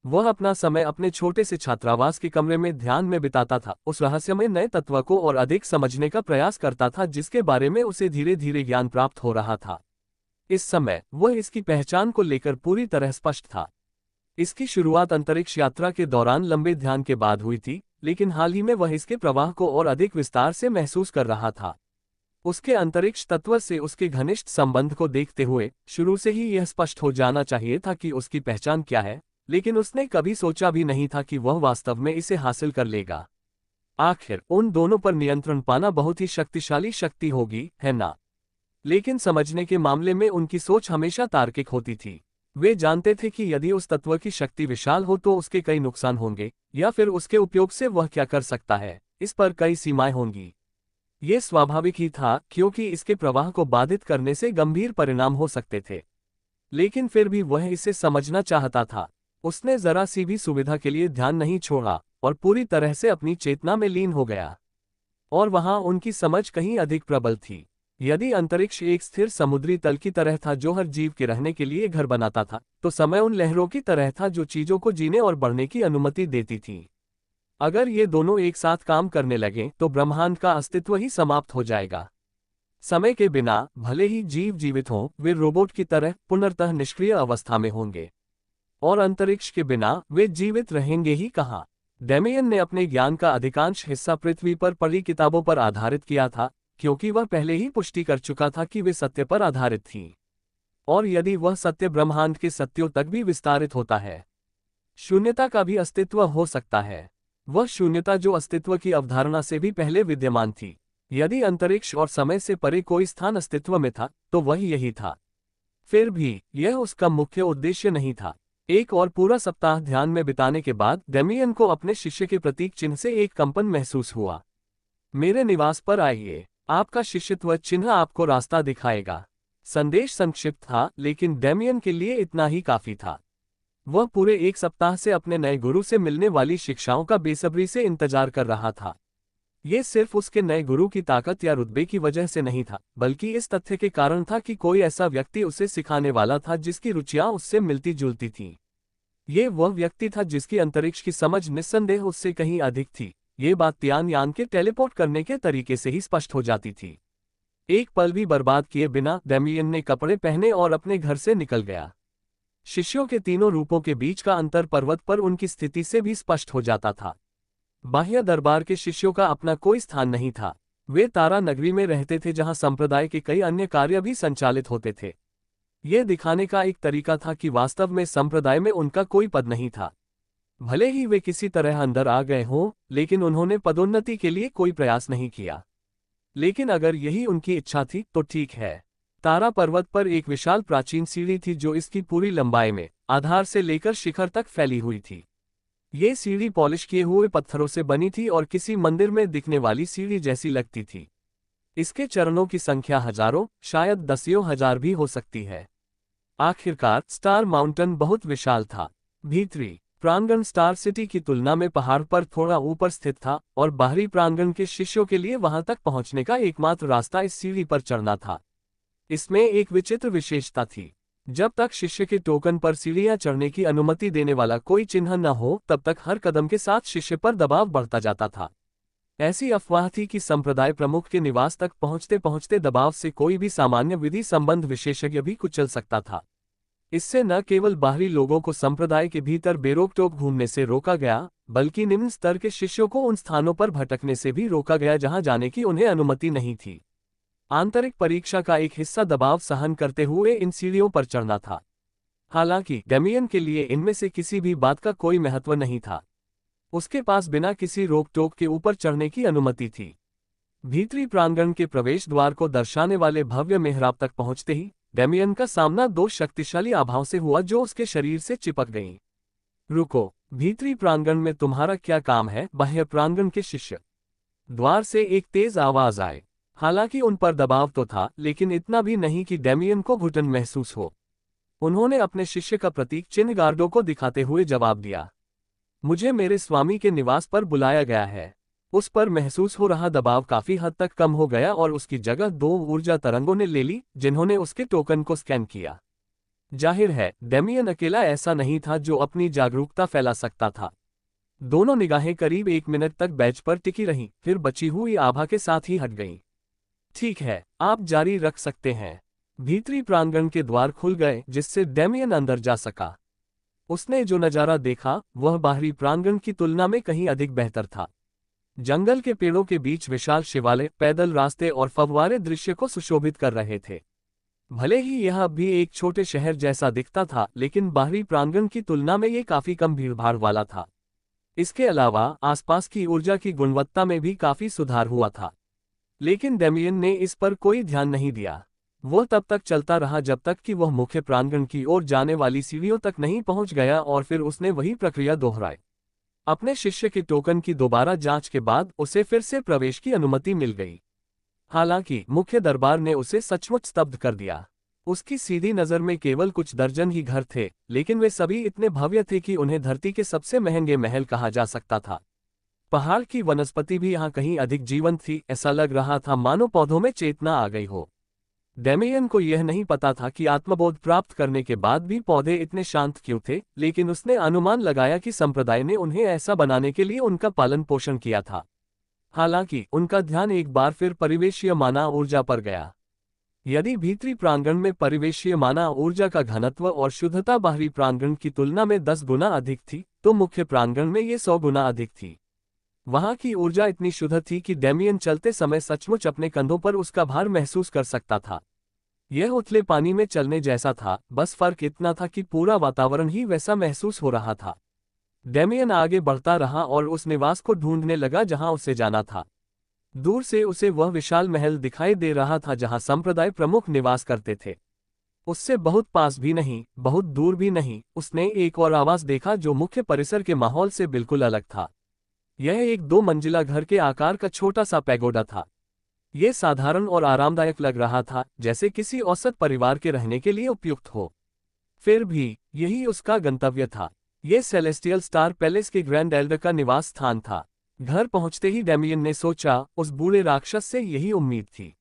वह अपना समय अपने छोटे से छात्रावास के कमरे में ध्यान में बिताता था, उस रहस्यमय नए तत्व को और अधिक समझने का प्रयास करता था जिसके बारे में उसे धीरे धीरे ज्ञान प्राप्त हो रहा था। इस समय वह इसकी पहचान को लेकर पूरी तरह स्पष्ट था। इसकी शुरुआत अंतरिक्ष यात्रा के दौरान लंबे ध्यान के बाद हुई थी, लेकिन हाल ही में वह इसके प्रवाह को और अधिक विस्तार से महसूस कर रहा था। उसके अंतरिक्ष तत्व से उसके घनिष्ठ संबंध को देखते हुए शुरू से ही यह स्पष्ट हो जाना चाहिए था कि उसकी पहचान क्या है, लेकिन उसने कभी सोचा भी नहीं था कि वह वास्तव में इसे हासिल कर लेगा। आखिर उन दोनों पर नियंत्रण पाना बहुत ही शक्तिशाली शक्ति होगी, है ना? लेकिन समझने के मामले में उनकी सोच हमेशा तार्किक होती थी। वे जानते थे कि यदि उस तत्व की शक्ति विशाल हो तो उसके कई नुकसान होंगे, या फिर उसके उपयोग से वह क्या कर सकता है, इस पर कई सीमाएं होंगी। ये स्वाभाविक ही था, क्योंकि इसके प्रवाह को बाधित करने से गंभीर परिणाम हो सकते थे। लेकिन फिर भी वह इसे समझना चाहता था। उसने जरा सी भी सुविधा के लिए ध्यान नहीं छोड़ा और पूरी तरह से अपनी चेतना में लीन हो गया। और वहां उनकी समझ कहीं अधिक प्रबल थी। यदि अंतरिक्ष एक स्थिर समुद्री तल की तरह था जो हर जीव के रहने के लिए घर बनाता था, तो समय उन लहरों की तरह था जो चीजों को जीने और बढ़ने की अनुमति देती थी। अगर ये दोनों एक साथ काम करने लगें तो ब्रह्मांड का अस्तित्व ही समाप्त हो जाएगा। समय के बिना भले ही जीव जीवित हों, वे रोबोट की तरह पुनर्तः निष्क्रिय अवस्था में होंगे। और अंतरिक्ष के बिना वे जीवित रहेंगे ही कहाँ? डेमियन ने अपने ज्ञान का अधिकांश हिस्सा पृथ्वी पर पढ़ी किताबों पर आधारित किया था, क्योंकि वह पहले ही पुष्टि कर चुका था कि वे सत्य पर आधारित थीं। और यदि वह सत्य ब्रह्मांड के सत्यों तक भी विस्तारित होता है, शून्यता का भी अस्तित्व हो सकता है। वह शून्यता जो अस्तित्व की अवधारणा से भी पहले विद्यमान थी। यदि अंतरिक्ष और समय से परे कोई स्थान अस्तित्व में था, तो वह यही था। फिर भी यह उसका मुख्य उद्देश्य नहीं था। एक और पूरा सप्ताह ध्यान में बिताने के बाद डेमियन को अपने शिष्य के प्रतीक चिन्ह से एक कंपन महसूस हुआ। मेरे निवास पर आइए, आपका शिष्यत्व चिन्ह आपको रास्ता दिखाएगा। संदेश संक्षिप्त था, लेकिन डेमियन के लिए इतना ही काफी था। वह पूरे एक सप्ताह से अपने नए गुरु से मिलने वाली शिक्षाओं का बेसब्री से इंतजार कर रहा था। ये सिर्फ उसके नए गुरु की ताकत या रुतबे की वजह से नहीं था, बल्कि इस तथ्य के कारण था कि कोई ऐसा व्यक्ति उसे सिखाने वाला था जिसकी रुचियां उससे मिलती जुलती थीं। ये वह व्यक्ति था जिसकी अंतरिक्ष की समझ निस्संदेह उससे कहीं अधिक थी। ये बात तियान यान के टेलीपोर्ट करने के तरीके से ही स्पष्ट हो जाती थी। एक पल भी बर्बाद किए बिना डेमियन ने कपड़े पहने और अपने घर से निकल गया। शिष्यों के तीनों रूपों के बीच का अंतर पर्वत पर उनकी स्थिति से भी स्पष्ट हो जाता था। बाह्य दरबार के शिष्यों का अपना कोई स्थान नहीं था। वे तारा नगरी में रहते थे, जहां संप्रदाय के कई अन्य कार्य भी संचालित होते थे। ये दिखाने का एक तरीका था कि वास्तव में संप्रदाय में उनका कोई पद नहीं था। भले ही वे किसी तरह अंदर आ गए हों, लेकिन उन्होंने पदोन्नति के लिए कोई प्रयास नहीं किया। लेकिन अगर यही उनकी इच्छा थी तो ठीक है। तारा पर्वत पर एक विशाल प्राचीन सीढ़ी थी जो इसकी पूरी लंबाई में आधार से लेकर शिखर तक फैली हुई थी। ये सीढ़ी पॉलिश किए हुए पत्थरों से बनी थी और किसी मंदिर में दिखने वाली सीढ़ी जैसी लगती थी। इसके चरणों की संख्या हजारों, शायद दसियों हजार भी हो सकती है। आखिरकार स्टार माउंटेन बहुत विशाल था। भीतरी प्रांगण स्टार सिटी की तुलना में पहाड़ पर थोड़ा ऊपर स्थित था और बाहरी प्रांगण के शिष्यों के लिए वहां तक पहुंचने का एकमात्र रास्ता इस सीढ़ी पर चढ़ना था। इसमें एक विचित्र विशेषता थी। जब तक शिष्य के टोकन पर सीढ़ियां चढ़ने की अनुमति देने वाला कोई चिन्ह न हो, तब तक हर कदम के साथ शिष्य पर दबाव बढ़ता जाता था। ऐसी अफवाह थी कि संप्रदाय प्रमुख के निवास तक पहुंचते पहुंचते दबाव से कोई भी सामान्य विधि संबंध विशेषज्ञ भी कुचल सकता था। इससे न केवल बाहरी लोगों को संप्रदाय के भीतर बेरोक-टोक घूमने से रोका गया, बल्कि निम्न स्तर के शिष्यों को उन स्थानों पर भटकने से भी रोका गया जहां जाने की उन्हें अनुमति नहीं थी। आंतरिक परीक्षा का एक हिस्सा दबाव सहन करते हुए इन सीढ़ियों पर चढ़ना था। हालांकि डेमियन के लिए इनमें से किसी भी बात का कोई महत्व नहीं था। उसके पास बिना किसी रोक-टोक के ऊपर चढ़ने की अनुमति थी। भीतरी प्रांगण के प्रवेश द्वार को दर्शाने वाले भव्य मेहराब तक पहुंचते ही डेमियन का सामना दो शक्तिशाली आभाओं से हुआ जो उसके शरीर से चिपक गईं। रुको, भीतरी प्रांगण में तुम्हारा क्या काम है? बाह्य प्रांगण के शिष्य। द्वार से एक तेज आवाज आए। हालांकि उन पर दबाव तो था, लेकिन इतना भी नहीं कि डेमियन को घुटन महसूस हो। उन्होंने अपने शिष्य का प्रतीक चिन्ह गार्डों को दिखाते हुए जवाब दिया, मुझे मेरे स्वामी के निवास पर बुलाया गया है। उस पर महसूस हो रहा दबाव काफी हद तक कम हो गया और उसकी जगह दो ऊर्जा तरंगों ने ले ली, जिन्होंने उसके टोकन को स्कैन किया। जाहिर है, डेमियन अकेला ऐसा नहीं था जो अपनी जागरूकता फैला सकता था। दोनों निगाहें करीब 1 मिनट तक बेंच पर टिकी रहीं, फिर बची हुई आभा के साथ ही हट गईं। ठीक है, आप जारी रख सकते हैं। भीतरी प्रांगण के द्वार खुल गए, जिससे डेमियन अंदर जा सका। उसने जो नजारा देखा, वह बाहरी प्रांगण की तुलना में कहीं अधिक बेहतर था। जंगल के पेड़ों के बीच विशाल शिवालय, पैदल रास्ते और फव्वारे दृश्य को सुशोभित कर रहे थे। भले ही यह अब भी एक छोटे शहर जैसा दिखता था, लेकिन बाहरी प्रांगण की तुलना में ये काफी कम भीड़भाड़ वाला था। इसके अलावा आसपास की ऊर्जा की गुणवत्ता में भी काफी सुधार हुआ था। लेकिन डेमियन ने इस पर कोई ध्यान नहीं दिया। वह तब तक चलता रहा जब तक कि वह मुख्य प्रांगण की ओर जाने वाली सीढ़ियों तक नहीं पहुंच गया और फिर उसने वही प्रक्रिया दोहराई। अपने शिष्य के टोकन की दोबारा जांच के बाद उसे फिर से प्रवेश की अनुमति मिल गई। हालांकि मुख्य दरबार ने उसे सचमुच स्तब्ध कर दिया। उसकी सीधी नजर में केवल कुछ दर्जन ही घर थे, लेकिन वे सभी इतने भव्य थे कि उन्हें धरती के सबसे महंगे महल कहा जा सकता था। पहाड़ की वनस्पति भी यहाँ कहीं अधिक जीवंत थी। ऐसा लग रहा था मानो पौधों में चेतना आ गई हो। डेमियन को यह नहीं पता था कि आत्मबोध प्राप्त करने के बाद भी पौधे इतने शांत क्यों थे, लेकिन उसने अनुमान लगाया कि संप्रदाय ने उन्हें ऐसा बनाने के लिए उनका पालन पोषण किया था। हालांकि उनका ध्यान एक बार फिर परिवेशीय माना ऊर्जा पर गया। यदि भीतरी प्रांगण में परिवेशीय माना ऊर्जा का घनत्व और शुद्धता बाहरी प्रांगण की तुलना में 10 गुना अधिक थी, तो मुख्य प्रांगण में ये 100 गुना अधिक थी। वहां की ऊर्जा इतनी शुद्ध थी कि डेमियन चलते समय सचमुच अपने कंधों पर उसका भार महसूस कर सकता था। यह उथले पानी में चलने जैसा था, बस फर्क इतना था कि पूरा वातावरण ही वैसा महसूस हो रहा था। डेमियन आगे बढ़ता रहा और उस निवास को ढूंढने लगा जहां उसे जाना था। दूर से उसे वह विशाल महल दिखाई दे रहा था जहां संप्रदाय प्रमुख निवास करते थे। उससे बहुत पास भी नहीं, बहुत दूर भी नहीं, उसने एक और आवास देखा जो मुख्य परिसर के माहौल से बिल्कुल अलग था। यह एक 2 मंजिला घर के आकार का छोटा सा पैगोडा था। यह साधारण और आरामदायक लग रहा था, जैसे किसी औसत परिवार के रहने के लिए उपयुक्त हो। फिर भी यही उसका गंतव्य था। यह सेलेस्टियल स्टार पैलेस के ग्रैंड एल्डर का निवास स्थान था। घर पहुंचते ही डेमियन ने सोचा, उस बूढ़े राक्षस से यही उम्मीद थी।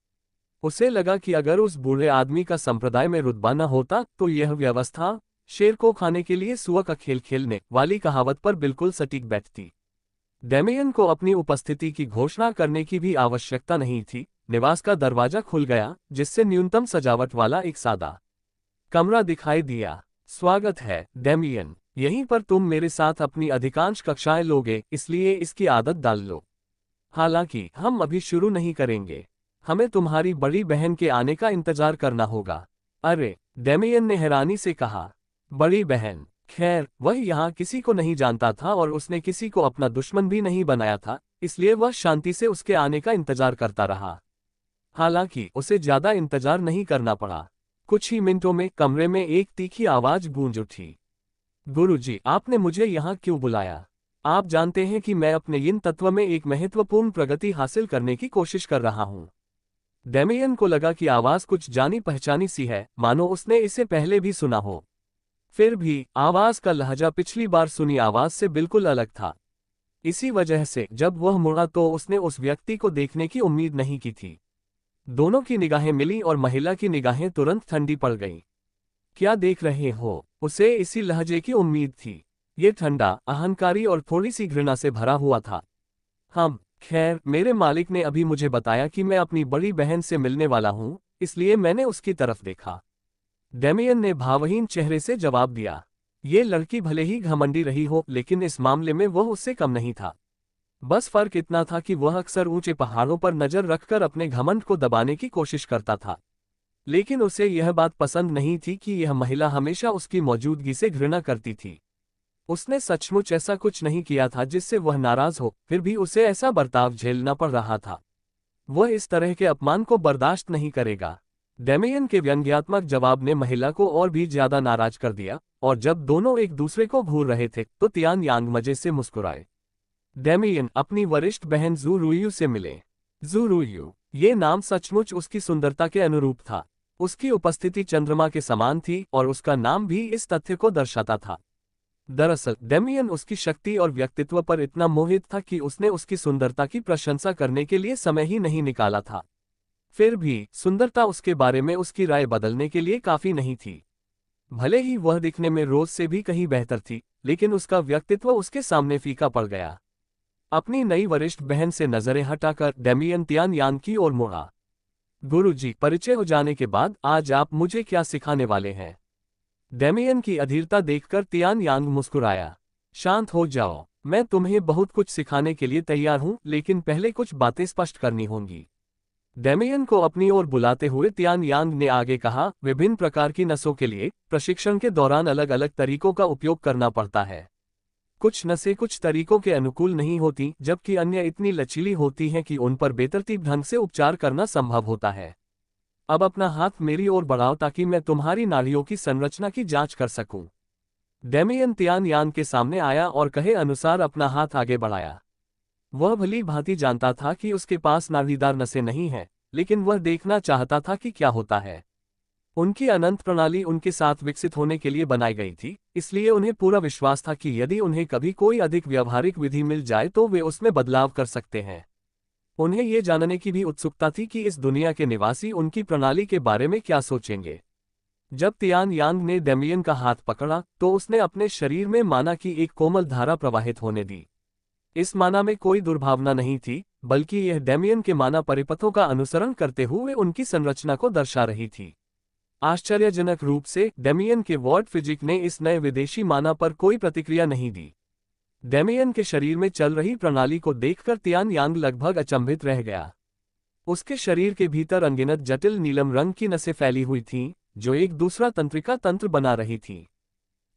उसे लगा कि अगर उस बूढ़े आदमी का संप्रदाय में रुतबा न होता तो यह व्यवस्था शेर को खाने के लिए सुअर का खेल खेलने वाली कहावत पर बिल्कुल सटीक बैठती। डेमियन को अपनी उपस्थिति की घोषणा करने की भी आवश्यकता नहीं थी। निवास का दरवाजा खुल गया, जिससे न्यूनतम सजावट वाला एक सादा कमरा दिखाई दिया। स्वागत है डेमियन, यहीं पर तुम मेरे साथ अपनी अधिकांश कक्षाएं लोगे, इसलिए इसकी आदत डाल लो। हालांकि हम अभी शुरू नहीं करेंगे, हमें तुम्हारी बड़ी बहन के आने का इंतजार करना होगा। अरे, डेमियन ने हैरानी से कहा, बड़ी बहन? खैर, वह यहाँ किसी को नहीं जानता था और उसने किसी को अपना दुश्मन भी नहीं बनाया था, इसलिए वह शांति से उसके आने का इंतजार करता रहा। हालांकि उसे ज्यादा इंतजार नहीं करना पड़ा। कुछ ही मिनटों में कमरे में एक तीखी आवाज गूंज उठी। गुरुजी, आपने मुझे यहाँ क्यों बुलाया? आप जानते हैं कि मैं अपने इन तत्व में एक महत्वपूर्ण प्रगति हासिल करने की कोशिश कर रहा हूँ। डेमियन को लगा कि आवाज कुछ जानी पहचानी सी है, मानो उसने इसे पहले भी सुना हो। फिर भी आवाज का लहजा पिछली बार सुनी आवाज से बिल्कुल अलग था। इसी वजह से जब वह मुड़ा तो उसने उस व्यक्ति को देखने की उम्मीद नहीं की थी। दोनों की निगाहें मिली और महिला की निगाहें तुरंत ठंडी पड़ गईं। क्या देख रहे हो? उसे इसी लहजे की उम्मीद थी। ये ठंडा, अहंकारी और थोड़ी सी घृणा से भरा हुआ था। खैर, मेरे मालिक ने अभी मुझे बताया कि मैं अपनी बड़ी बहन से मिलने वाला हूं, इसलिए मैंने उसकी तरफ देखा। डेमियन ने भावहीन चेहरे से जवाब दिया। ये लड़की भले ही घमंडी रही हो, लेकिन इस मामले में वह उससे कम नहीं था। बस फर्क इतना था कि वह अक्सर ऊंचे पहाड़ों पर नजर रखकर अपने घमंड को दबाने की कोशिश करता था। लेकिन उसे यह बात पसंद नहीं थी कि यह महिला हमेशा उसकी मौजूदगी से घृणा करती थी। उसने सचमुच ऐसा कुछ नहीं किया था जिससे वह नाराज हो, फिर भी उसे ऐसा बर्ताव झेलना पड़ रहा था। वह इस तरह के अपमान को बर्दाश्त नहीं करेगा। डेमियन के व्यंग्यात्मक जवाब ने महिला को और भी ज्यादा नाराज कर दिया, और जब दोनों एक दूसरे को घूर रहे थे तो तियान यांग मजे से मुस्कुराए। डेमियन अपनी वरिष्ठ बहन जू रुयू से मिले। जू रुयू, ये नाम सचमुच उसकी सुंदरता के अनुरूप था। उसकी उपस्थिति चंद्रमा के समान थी और उसका नाम भी इस तथ्य को दर्शाता था। दरअसल डेमियन उसकी शक्ति और व्यक्तित्व पर इतना मोहित था कि उसने उसकी सुंदरता की प्रशंसा करने के लिए समय ही नहीं निकाला था। फिर भी सुंदरता उसके बारे में उसकी राय बदलने के लिए काफी नहीं थी। भले ही वह दिखने में रोज से भी कहीं बेहतर थी, लेकिन उसका व्यक्तित्व उसके सामने फीका पड़ गया। अपनी नई वरिष्ठ बहन से नजरें हटाकर डेमियन तियान यांग की ओर मुड़ा। गुरुजी, परिचय हो जाने के बाद आज आप मुझे क्या सिखाने वाले हैं? डेमियन की अधीरता देखकर तियान यांग मुस्कुराया। शांत हो जाओ, मैं तुम्हें बहुत कुछ सिखाने के लिए तैयार हूं, लेकिन पहले कुछ बातें स्पष्ट करनी होंगी। डेमियन को अपनी ओर बुलाते हुए तियान यांग ने आगे कहा, विभिन्न प्रकार की नसों के लिए प्रशिक्षण के दौरान अलग अलग तरीकों का उपयोग करना पड़ता है। कुछ नसें कुछ तरीकों के अनुकूल नहीं होती, जबकि अन्य इतनी लचीली होती हैं कि उन पर बेतरतीब ढंग से उपचार करना संभव होता है। अब अपना हाथ मेरी ओर बढ़ाओ ताकि मैं तुम्हारी नाड़ियों की संरचना की जांच कर सकूं। डेमियन तियान यांग के सामने आया और कहे अनुसार अपना हाथ आगे बढ़ाया। वह भली भांति जानता था कि उसके पास नाड़ीदार नसें नहीं हैं, लेकिन वह देखना चाहता था कि क्या होता है। उनकी अनंत प्रणाली उनके साथ विकसित होने के लिए बनाई गई थी, इसलिए उन्हें पूरा विश्वास था कि यदि उन्हें कभी कोई अधिक व्यावहारिक विधि मिल जाए तो वे उसमें बदलाव कर सकते हैं। उन्हें ये जानने की भी उत्सुकता थी कि इस दुनिया के निवासी उनकी प्रणाली के बारे में क्या सोचेंगे। जब तियान यांग ने डेमियन का हाथ पकड़ा तो उसने अपने शरीर में माना की एक कोमल धारा प्रवाहित होने दी। इस माना में कोई दुर्भावना नहीं थी, बल्कि यह डेमियन के माना परिपथों का अनुसरण करते हुए उनकी संरचना को दर्शा रही थी। आश्चर्यजनक रूप से डेमियन के वॉर्ड फिजिक ने इस नए विदेशी माना पर कोई प्रतिक्रिया नहीं दी। डेमियन के शरीर में चल रही प्रणाली को देखकर तियान यांग लगभग अचंभित रह गया। उसके शरीर के भीतर अनगिनत जटिल नीलम रंग की नसें फैली हुई थीं, जो एक दूसरा तंत्रिका तंत्र बना रही थीं।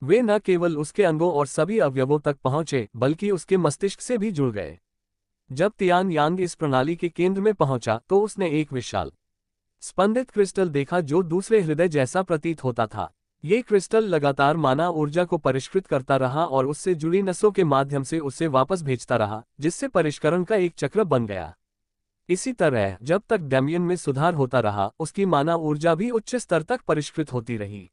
वे न केवल उसके अंगों और सभी अवयवों तक पहुंचे, बल्कि उसके मस्तिष्क से भी जुड़ गए। जब तियान यांग इस प्रणाली के केंद्र में पहुंचा तो उसने एक विशाल स्पंदित क्रिस्टल देखा जो दूसरे हृदय जैसा प्रतीत होता था। ये क्रिस्टल लगातार माना ऊर्जा को परिष्कृत करता रहा और उससे जुड़ी नसों के माध्यम से उसे वापस भेजता रहा, जिससे परिष्करण का एक चक्र बन गया। इसी तरह जब तक डेमियन में सुधार होता रहा, उसकी माना ऊर्जा भी उच्च स्तर तक परिष्कृत होती रही।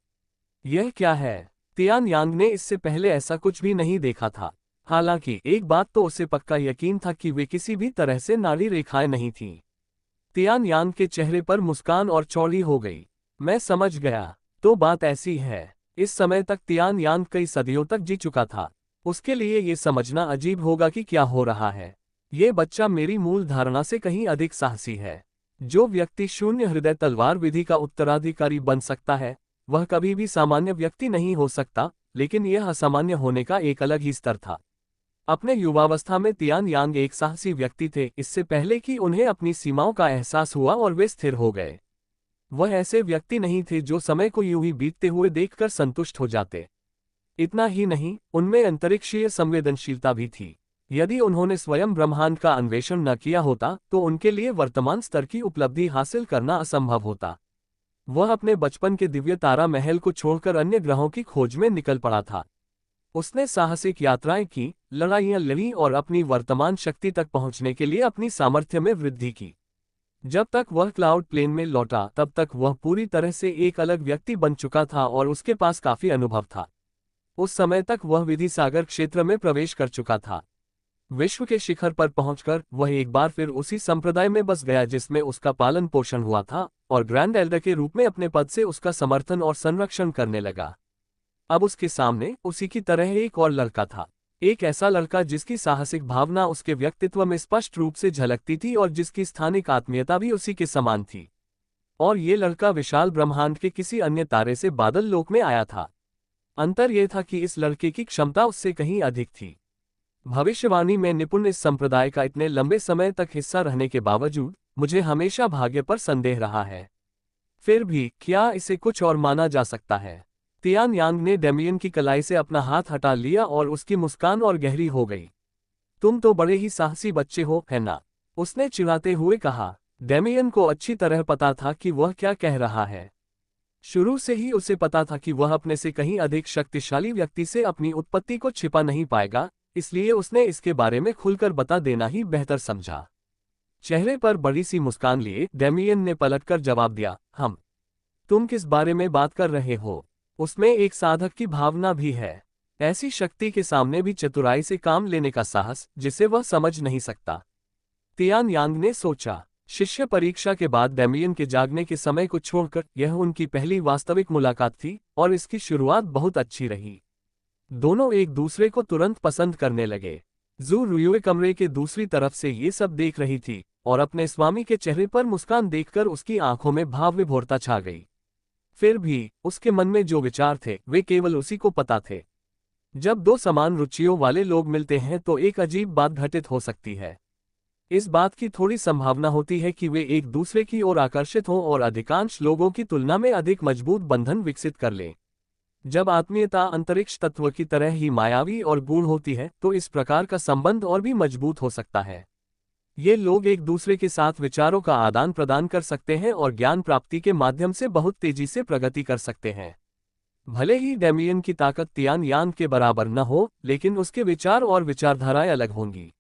यह क्या है? तियान यांग ने इससे पहले ऐसा कुछ भी नहीं देखा था। हालांकि एक बात तो उसे पक्का यकीन था कि वे किसी भी तरह से नाड़ी रेखाएं नहीं थीं। तियान यांग के चेहरे पर मुस्कान और चौड़ी हो गई। मैं समझ गया, तो बात ऐसी है। इस समय तक तियान यांग कई सदियों तक जी चुका था। उसके लिए ये समझना अजीब होगा कि क्या हो रहा है। ये बच्चा मेरी मूल धारणा से कहीं अधिक साहसी है। जो व्यक्ति शून्य हृदय तलवार विधि का उत्तराधिकारी बन सकता है, वह कभी भी सामान्य व्यक्ति नहीं हो सकता, लेकिन यह असामान्य होने का एक अलग ही स्तर था। अपने युवावस्था में तियान यांग एक साहसी व्यक्ति थे, इससे पहले कि उन्हें अपनी सीमाओं का एहसास हुआ और वे स्थिर हो गए। वह ऐसे व्यक्ति नहीं थे जो समय को यूं ही बीतते हुए देखकर संतुष्ट हो जाते। इतना ही नहीं, उनमें अंतरिक्षीय संवेदनशीलता भी थी। यदि उन्होंने स्वयं ब्रह्मांड का अन्वेषण न किया होता तो उनके लिए वर्तमान स्तर की उपलब्धि हासिल करना असंभव होता। वह अपने बचपन के दिव्य तारा महल को छोड़कर अन्य ग्रहों की खोज में निकल पड़ा था। उसने साहसिक यात्राएं की, लड़ाइयां लड़ी और अपनी वर्तमान शक्ति तक पहुंचने के लिए अपनी सामर्थ्य में वृद्धि की। जब तक वह क्लाउड प्लेन में लौटा, तब तक वह पूरी तरह से एक अलग व्यक्ति बन चुका था और उसके पास काफी अनुभव था। उस समय तक वह विधि सागर क्षेत्र में प्रवेश कर चुका था। विश्व के शिखर पर पहुंचकर वह एक बार फिर उसी संप्रदाय में बस गया जिसमें उसका पालन पोषण हुआ था, और ग्रैंड एल्डर के रूप में अपने पद से उसका समर्थन और संरक्षण करने लगा। अब उसके सामने उसी की तरह एक और लड़का था, एक ऐसा लड़का जिसकी साहसिक भावना उसके व्यक्तित्व में स्पष्ट रूप से झलकती थी और जिसकी स्थानिक आत्मीयता भी उसी के समान थी। और ये लड़का विशाल ब्रह्मांड के किसी अन्य तारे से बादल लोक में आया था। अंतर यह था कि इस लड़के की क्षमता उससे कहीं अधिक थी। भविष्यवाणी में निपुण इस संप्रदाय का इतने लंबे समय तक हिस्सा रहने के बावजूद मुझे हमेशा भाग्य पर संदेह रहा है। फिर भी क्या इसे कुछ और माना जा सकता है? तियान यांग ने डेमियन की कलाई से अपना हाथ हटा लिया और उसकी मुस्कान और गहरी हो गई। तुम तो बड़े ही साहसी बच्चे हो, है ना? उसने चिढ़ाते हुए कहा। डेमियन को अच्छी तरह पता था कि वह क्या कह रहा है। शुरू से ही उसे पता था कि वह अपने से कहीं अधिक शक्तिशाली व्यक्ति से अपनी उत्पत्ति को छिपा नहीं पाएगा, इसलिए उसने इसके बारे में खुलकर बता देना ही बेहतर समझा। चेहरे पर बड़ी सी मुस्कान लिए डेमियन ने पलटकर जवाब दिया, हम। तुम किस बारे में बात कर रहे हो? उसमें एक साधक की भावना भी है, ऐसी शक्ति के सामने भी चतुराई से काम लेने का साहस जिसे वह समझ नहीं सकता। तियान यांग ने सोचा। शिष्य परीक्षा के बाद डेमियन के जागने के समय को छोड़कर यह उनकी पहली वास्तविक मुलाकात थी और इसकी शुरुआत बहुत अच्छी रही। दोनों एक दूसरे को तुरंत पसंद करने लगे। जू रुयुए कमरे के दूसरी तरफ से ये सब देख रही थी और अपने स्वामी के चेहरे पर मुस्कान देखकर उसकी आंखों में भाव विभोरता छा गई। फिर भी उसके मन में जो विचार थे वे केवल उसी को पता थे। जब दो समान रुचियों वाले लोग मिलते हैं तो एक अजीब बात घटित हो सकती है। इस बात की थोड़ी संभावना होती है कि वे एक दूसरे की ओर आकर्षित हों और अधिकांश लोगों की तुलना में अधिक मजबूत बंधन विकसित कर लें। जब आत्मीयता अंतरिक्ष तत्व की तरह ही मायावी और गूढ़ होती है तो इस प्रकार का संबंध और भी मजबूत हो सकता है। ये लोग एक दूसरे के साथ विचारों का आदान प्रदान कर सकते हैं और ज्ञान प्राप्ति के माध्यम से बहुत तेजी से प्रगति कर सकते हैं। भले ही डेमियन की ताकत तियान यांग के बराबर न हो, लेकिन उसके विचार और विचारधाराएं अलग होंगी।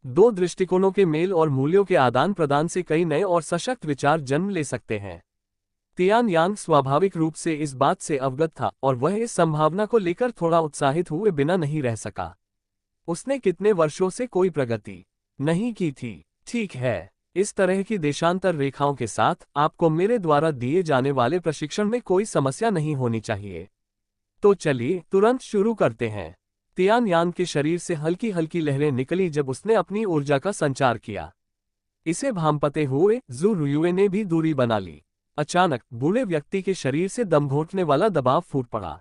दो दृष्टिकोणों के मेल और मूल्यों के आदान प्रदान से कई नए और सशक्त विचार जन्म ले सकते हैं। तियान यांग स्वाभाविक रूप से इस बात से अवगत था और वह इस संभावना को लेकर थोड़ा उत्साहित हुए बिना नहीं रह सका। उसने कितने वर्षों से कोई प्रगति नहीं की थी। ठीक है, इस तरह की देशांतर रेखाओं के साथ आपको मेरे द्वारा दिए जाने वाले प्रशिक्षण में कोई समस्या नहीं होनी चाहिए। तो चलिए तुरंत शुरू करते हैं। तियान यांग के शरीर से हल्की हल्की लहरें निकली जब उसने अपनी ऊर्जा का संचार किया। इसे भांपते हुए जू रुयुए ने भी दूरी बना ली। अचानक बूढ़े व्यक्ति के शरीर से दम घोंटने वाला दबाव फूट पड़ा।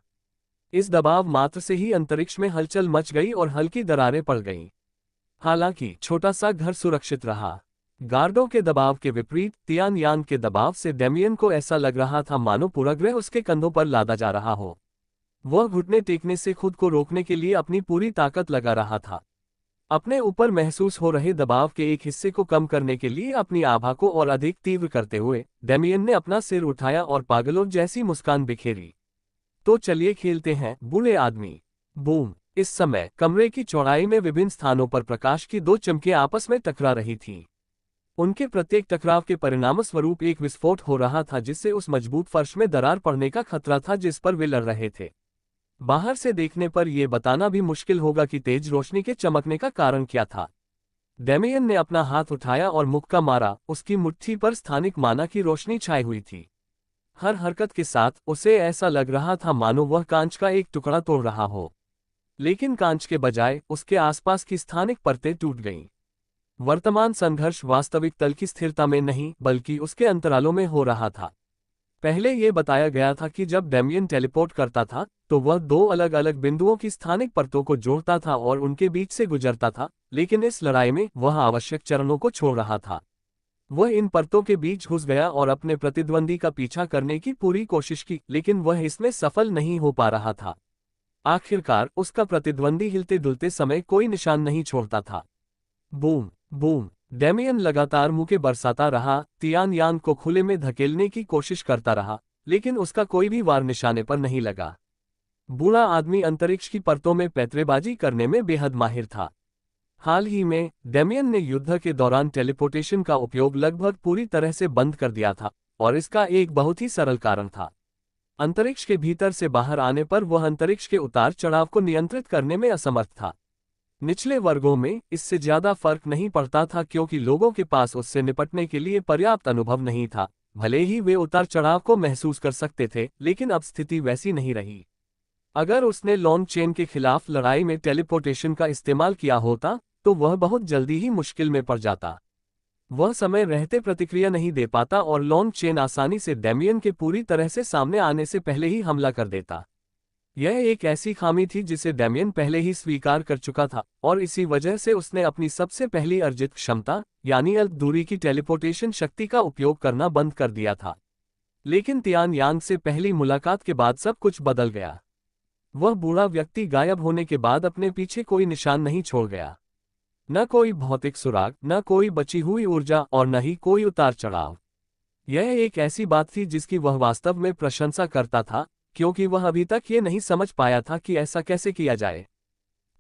इस दबाव मात्र से ही अंतरिक्ष में हलचल मच गई और हल्की दरारें पड़ गईं। हालांकि छोटा सा घर सुरक्षित रहा। गार्डों के दबाव के विपरीत तियान यांग के दबाव से डेमियन को ऐसा लग रहा था मानो पूरा ग्रह उसके कंधों पर लादा जा रहा हो। वह घुटने टेकने से खुद को रोकने के लिए अपनी पूरी ताकत लगा रहा था। अपने ऊपर महसूस हो रहे दबाव के एक हिस्से को कम करने के लिए अपनी आभा को और अधिक तीव्र करते हुए डेमियन ने अपना सिर उठाया और पागलों जैसी मुस्कान बिखेरी। तो चलिए खेलते हैं, बूढ़े आदमी। बूम! इस समय कमरे की चौड़ाई में विभिन्न स्थानों पर प्रकाश की दो चमकें आपस में टकरा रही थीं। उनके प्रत्येक टकराव के परिणामस्वरूप एक विस्फोट हो रहा था जिससे उस मजबूत फर्श में दरार पड़ने का खतरा था जिस पर वे लड़ रहे थे। बाहर से देखने पर यह बताना भी मुश्किल होगा कि तेज रोशनी के चमकने का कारण क्या था। डेमियन ने अपना हाथ उठाया और मुक्का मारा। उसकी मुट्ठी पर स्थानिक माना की रोशनी छाई हुई थी। हर हरकत के साथ उसे ऐसा लग रहा था मानो वह कांच का एक टुकड़ा तोड़ रहा हो, लेकिन कांच के बजाय उसके आसपास की स्थानिक परतें टूट गईं। वर्तमान संघर्ष वास्तविक तल की स्थिरता में नहीं बल्कि उसके अंतरालों में हो रहा था। पहले यह बताया गया था कि जब डेमियन टेलीपोर्ट करता था तो वह दो अलग अलग बिंदुओं की स्थानिक परतों को जोड़ता था और उनके बीच से गुजरता था, लेकिन इस लड़ाई में वह आवश्यक चरणों को छोड़ रहा था। वह इन परतों के बीच घुस गया और अपने प्रतिद्वंदी का पीछा करने की पूरी कोशिश की, लेकिन वह इसमें सफल नहीं हो पा रहा था। आखिरकार उसका प्रतिद्वंदी हिलते डुलते समय कोई निशान नहीं छोड़ता था। Boom boom! डेमियन लगातार मुक्के बरसाता रहा, तियान यांग को खुले में धकेलने की कोशिश करता रहा, लेकिन उसका कोई भी वार निशाने पर नहीं लगा। बूढ़ा आदमी अंतरिक्ष की परतों में पैतरेबाजी करने में बेहद माहिर था। हाल ही में डेमियन ने युद्ध के दौरान टेलीपोर्टेशन का उपयोग लगभग पूरी तरह से बंद कर दिया था, और इसका एक बहुत ही सरल कारण था। अंतरिक्ष के भीतर से बाहर आने पर वह अंतरिक्ष के उतार चढ़ाव को नियंत्रित करने में असमर्थ था। निचले वर्गों में इससे ज्यादा फर्क नहीं पड़ता था क्योंकि लोगों के पास उससे निपटने के लिए पर्याप्त अनुभव नहीं था। भले ही वे उतार चढ़ाव को महसूस कर सकते थे, लेकिन अब स्थिति वैसी नहीं रही। अगर उसने लॉन्ग चेन के खिलाफ लड़ाई में टेलीपोर्टेशन का इस्तेमाल किया होता तो वह बहुत जल्दी ही मुश्किल में पड़ जाता। वह समय रहते प्रतिक्रिया नहीं दे पाता और लॉन्ग चेन आसानी से डेमियन के पूरी तरह से सामने आने से पहले ही हमला कर देता। यह एक ऐसी खामी थी जिसे डेमियन पहले ही स्वीकार कर चुका था और इसी वजह से उसने अपनी सबसे पहली अर्जित क्षमता यानी अल्प दूरी की टेलीपोर्टेशन शक्ति का उपयोग करना बंद कर दिया था। लेकिन तियान यांग से पहली मुलाकात के बाद सब कुछ बदल गया। वह बूढ़ा व्यक्ति गायब होने के बाद अपने पीछे कोई निशान नहीं छोड़ गया। न कोई भौतिक सुराग, न कोई बची हुई ऊर्जा और न ही कोई उतार चढ़ाव। यह एक ऐसी बात थी जिसकी वह वास्तव में प्रशंसा करता था, क्योंकि वह अभी तक ये नहीं समझ पाया था कि ऐसा कैसे किया जाए।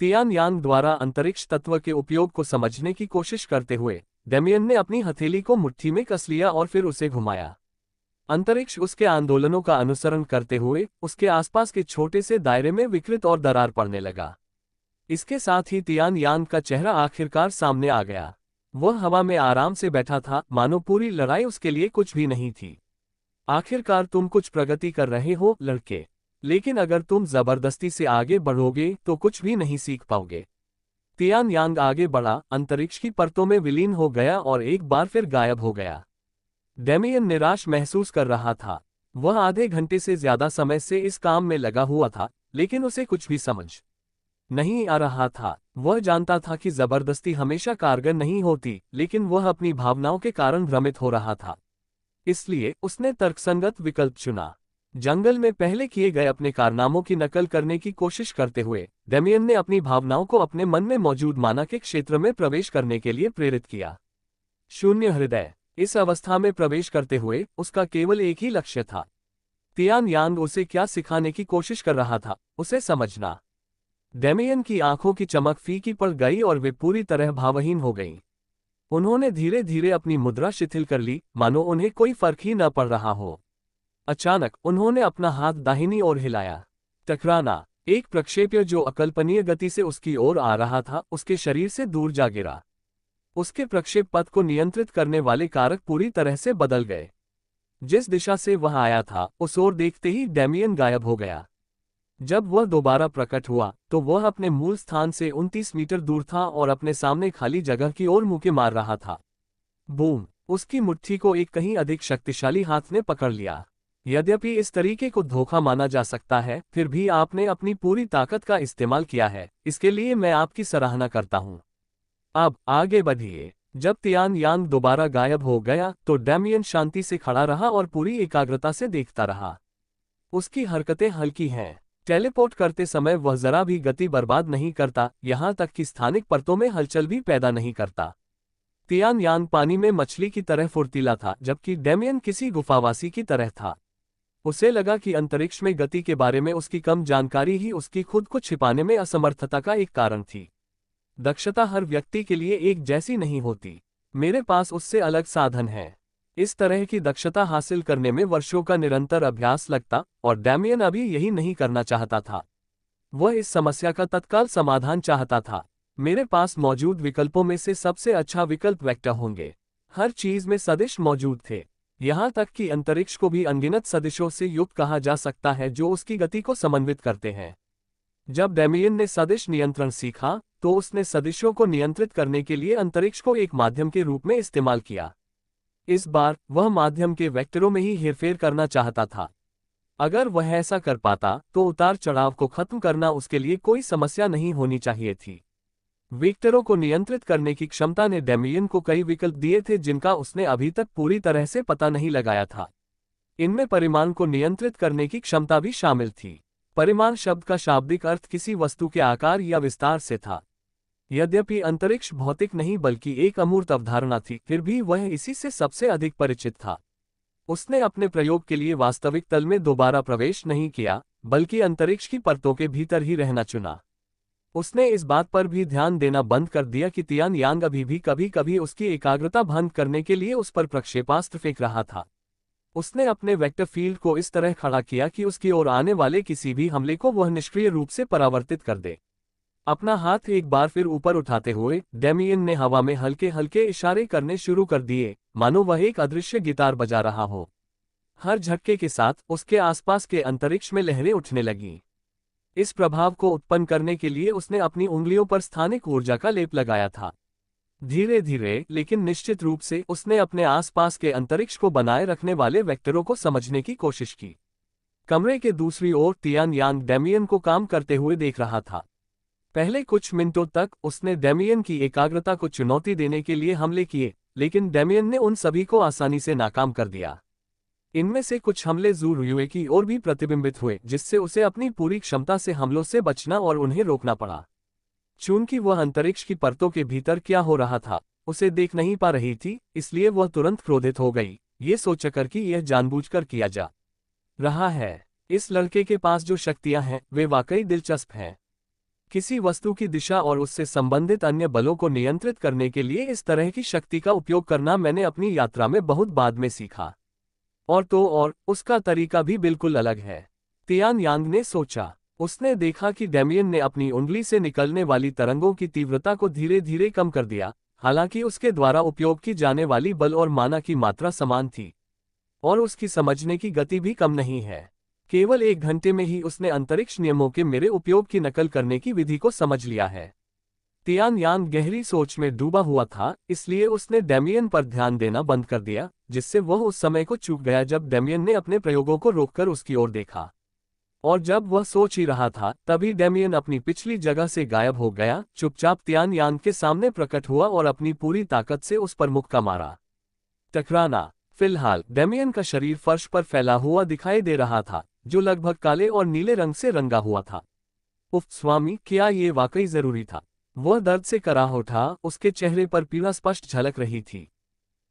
तियान यांग द्वारा अंतरिक्ष तत्व के उपयोग को समझने की कोशिश करते हुए डेमियन ने अपनी हथेली को मुट्ठी में कस लिया और फिर उसे घुमाया। अंतरिक्ष उसके आंदोलनों का अनुसरण करते हुए उसके आसपास के छोटे से दायरे में विकृत और दरार पड़ने लगा। इसके साथ ही तियान यांग का चेहरा आखिरकार सामने आ गया। वह हवा में आराम से बैठा था, मानो पूरी लड़ाई उसके लिए कुछ भी नहीं थी। आखिरकार तुम कुछ प्रगति कर रहे हो लड़के, लेकिन अगर तुम जबरदस्ती से आगे बढ़ोगे तो कुछ भी नहीं सीख पाओगे। तियान यांग आगे बढ़ा, अंतरिक्ष की परतों में विलीन हो गया और एक बार फिर गायब हो गया। डेमियन निराश महसूस कर रहा था। वह आधे घंटे से ज्यादा समय से इस काम में लगा हुआ था, लेकिन उसे कुछ भी समझ नहीं आ रहा था। वह जानता था कि जबरदस्ती हमेशा कारगर नहीं होती, लेकिन वह अपनी भावनाओं के कारण भ्रमित हो रहा था। इसलिए उसने तर्कसंगत विकल्प चुना। जंगल में पहले किए गए अपने कारनामों की नकल करने की कोशिश करते हुए डेमियन ने अपनी भावनाओं को अपने मन में मौजूद माना के क्षेत्र में प्रवेश करने के लिए प्रेरित किया। शून्य हृदय। इस अवस्था में प्रवेश करते हुए उसका केवल एक ही लक्ष्य था। तियान यांग उसे क्या सिखाने की कोशिश कर रहा था, उसे समझना। डेमियन की आंखों की चमक फीकी पड़ गई और वे पूरी तरह भावहीन हो गईं। उन्होंने धीरे धीरे अपनी मुद्रा शिथिल कर ली, मानो उन्हें कोई फर्क ही न पड़ रहा हो। अचानक उन्होंने अपना हाथ दाहिनी ओर हिलाया। टकराना। एक प्रक्षेप्य जो अकल्पनीय गति से उसकी ओर आ रहा था उसके शरीर से दूर जा गिरा। उसके प्रक्षेप पथ को नियंत्रित करने वाले कारक पूरी तरह से बदल गए। जिस दिशा से वह आया था उस ओर देखते ही डेमियन गायब हो गया। जब वह दोबारा प्रकट हुआ तो वह अपने मूल स्थान से 29 मीटर दूर था और अपने सामने खाली जगह की ओर मुक्के मार रहा था। बूम! उसकी मुट्ठी को एक कहीं अधिक शक्तिशाली हाथ ने पकड़ लिया। यद्यपि इस तरीके को धोखा माना जा सकता है, फिर भी आपने अपनी पूरी ताकत का इस्तेमाल किया है, इसके लिए मैं आपकी सराहना करता हूं। अब आगे बढ़िए। जब तियान यांग दोबारा गायब हो गया तो डेमियन शांति से खड़ा रहा और पूरी एकाग्रता से देखता रहा। उसकी हरकतें हल्की हैं। टेलीपोर्ट करते समय वह जरा भी गति बर्बाद नहीं करता, यहां तक कि स्थानिक परतों में हलचल भी पैदा नहीं करता। तियान यांग पानी में मछली की तरह फुर्तीला था, जबकि डेमियन किसी गुफावासी की तरह था। उसे लगा कि अंतरिक्ष में गति के बारे में उसकी कम जानकारी ही उसकी खुद को छिपाने में असमर्थता का एक कारण थी। दक्षता हर व्यक्ति के लिए एक जैसी नहीं होती। मेरे पास उससे अलग साधन है। इस तरह की दक्षता हासिल करने में वर्षों का निरंतर अभ्यास लगता, और डेमियन अभी यही नहीं करना चाहता था। वह इस समस्या का तत्काल समाधान चाहता था। मेरे पास मौजूद विकल्पों में से सबसे अच्छा विकल्प वेक्टर होंगे। हर चीज में सदिश मौजूद थे, यहां तक कि अंतरिक्ष को भी अनगिनत सदिशों से युक्त कहा जा सकता है जो उसकी गति को समन्वित करते हैं। जब डेमियन ने सदिश नियंत्रण सीखा तो उसने सदिशों को नियंत्रित करने के लिए अंतरिक्ष को एक माध्यम के रूप में इस्तेमाल किया। इस बार वह माध्यम के वेक्टरों में ही हेरफेर करना चाहता था। अगर वह ऐसा कर पाता तो उतार चढ़ाव को खत्म करना उसके लिए कोई समस्या नहीं होनी चाहिए थी। वेक्टरों को नियंत्रित करने की क्षमता ने डेमियन को कई विकल्प दिए थे जिनका उसने अभी तक पूरी तरह से पता नहीं लगाया था। इनमें परिमाण को नियंत्रित करने की क्षमता भी शामिल थी। परिमाण शब्द का शाब्दिक अर्थ किसी वस्तु के आकार या विस्तार से था। यद्यपि अंतरिक्ष भौतिक नहीं बल्कि एक अमूर्त अवधारणा थी, फिर भी वह इसी से सबसे अधिक परिचित था। उसने अपने प्रयोग के लिए वास्तविक तल में दोबारा प्रवेश नहीं किया, बल्कि अंतरिक्ष की परतों के भीतर ही रहना चुना। उसने इस बात पर भी ध्यान देना बंद कर दिया कि तियान यांग अभी भी कभी कभी उसकी एकाग्रता भंग करने के लिए उस पर प्रक्षेपास्त्र फेंक रहा था। उसने अपने वेक्टर फील्ड को इस तरह खड़ा किया कि उसकी ओर आने वाले किसी भी हमले को वह निष्क्रिय रूप से परावर्तित कर दे। अपना हाथ एक बार फिर ऊपर उठाते हुए डेमियन ने हवा में हल्के हल्के इशारे करने शुरू कर दिए, मानो वह एक अदृश्य गिटार बजा रहा हो। हर झटके के साथ उसके आसपास के अंतरिक्ष में लहरें उठने लगीं। इस प्रभाव को उत्पन्न करने के लिए उसने अपनी उंगलियों पर स्थानिक ऊर्जा का लेप लगाया था। धीरे धीरे लेकिन निश्चित रूप से उसने अपने आसपास के अंतरिक्ष को बनाए रखने वाले वेक्टरों को समझने की कोशिश की। कमरे के दूसरी ओर तियान यांग डेमियन को काम करते हुए देख रहा था। पहले कुछ मिनटों तक उसने डेमियन की एकाग्रता को चुनौती देने के लिए हमले किए, लेकिन डेमियन ने उन सभी को आसानी से नाकाम कर दिया। इनमें से कुछ हमले ज़ू रुयुए की ओर भी प्रतिबिंबित हुए, जिससे उसे अपनी पूरी क्षमता से हमलों से बचना और उन्हें रोकना पड़ा। चूंकि वह अंतरिक्ष की परतों के भीतर क्या हो रहा था उसे देख नहीं पा रही थी, इसलिए वह तुरंत क्रोधित हो गई, ये सोचकर कि यह जानबूझकर किया जा रहा है। इस लड़के के पास जो शक्तियां हैं वे वाकई दिलचस्प हैं। किसी वस्तु की दिशा और उससे संबंधित अन्य बलों को नियंत्रित करने के लिए इस तरह की शक्ति का उपयोग करना मैंने अपनी यात्रा में बहुत बाद में सीखा। और उसका तरीका भी बिल्कुल अलग है, तियान यांग ने सोचा। उसने देखा कि डेमियन ने अपनी उंगली से निकलने वाली तरंगों की तीव्रता को धीरे धीरे कम कर दिया, हालांकि उसके द्वारा उपयोग की जाने वाली बल और माना की मात्रा समान थी, और उसकी समझने की गति भी कम नहीं है। केवल 1 घंटे में ही उसने अंतरिक्ष नियमों के मेरे उपयोग की नकल करने की विधि को समझ लिया है। तियान यांग गहरी सोच में डूबा हुआ था, इसलिए उसने डेमियन पर ध्यान देना बंद कर दिया, जिससे वह उस समय को चूक गया जब डेमियन ने अपने प्रयोगों को रोककर उसकी ओर देखा। और जब वह सोच ही रहा था तभी डेमियन अपनी पिछली जगह से गायब हो गया, चुपचाप तियान यांग के सामने प्रकट हुआ और अपनी पूरी ताकत से उस पर मुक्का मारा। टकराना। फिलहाल डेमियन का शरीर फर्श पर फैला हुआ दिखाई दे रहा था, जो लगभग काले और नीले रंग से रंगा हुआ था। उफ स्वामी, क्या ये वाकई जरूरी था? वह दर्द से कराह उठा, उसके चेहरे पर पीड़ा स्पष्ट झलक रही थी।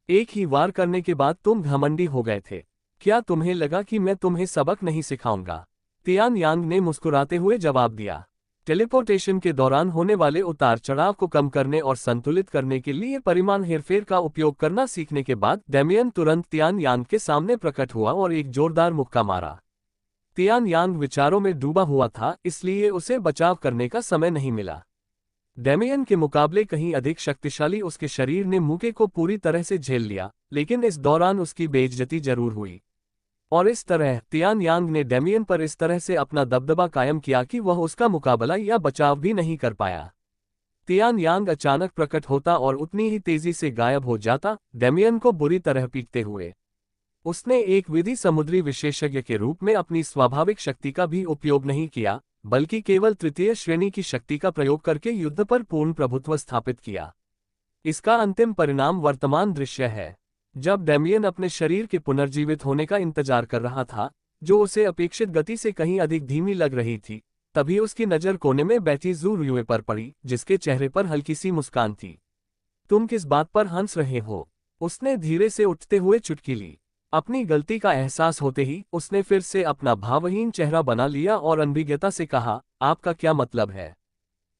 एक ही वार करने के बाद तुम घमंडी हो गए थे। क्या तुम्हें लगा कि मैं तुम्हें सबक नहीं सिखाऊंगा? तियान यांग ने मुस्कुराते हुए जवाब दिया। टेलीपोर्टेशन के दौरान होने वाले उतार चढ़ाव को कम करने और संतुलित करने के लिए परिमाण हेरफेर का उपयोग करना सीखने के बाद डेमियन तुरंत तियान यांग के सामने प्रकट हुआ और एक जोरदार मुक्का मारा। तियान यांग विचारों में डूबा हुआ था, इसलिए उसे बचाव करने का समय नहीं मिला। डेमियन के मुकाबले कहीं अधिक शक्तिशाली उसके शरीर ने मुक्के को पूरी तरह से झेल लिया, लेकिन इस दौरान उसकी बेइज्जती जरूर हुई। और इस तरह तियान यांग ने डेमियन पर इस तरह से अपना दबदबा कायम किया कि वह उसका मुकाबला या बचाव भी नहीं कर पाया। तियान यांग अचानक प्रकट होता और उतनी ही तेजी से गायब हो जाता, डेमियन को बुरी तरह पीटते हुए। उसने एक विधि समुद्री विशेषज्ञ के रूप में अपनी स्वाभाविक शक्ति का भी उपयोग नहीं किया, बल्कि केवल तृतीय श्रेणी की शक्ति का प्रयोग करके युद्ध पर पूर्ण प्रभुत्व स्थापित किया। इसका अंतिम परिणाम वर्तमान दृश्य है। जब डेमियन अपने शरीर के पुनर्जीवित होने का इंतजार कर रहा था, जो उसे अपेक्षित गति से कहीं अधिक धीमी लग रही थी, तभी उसकी नज़र कोने में बैठी ज़ू रुयुए पर पड़ी, जिसके चेहरे पर हल्की सी मुस्कान थी। तुम किस बात पर हंस रहे हो? उसने धीरे से उठते हुए चुटकी ली। अपनी गलती का एहसास होते ही उसने फिर से अपना भावहीन चेहरा बना लिया और अनभिज्ञता से कहा, आपका क्या मतलब है?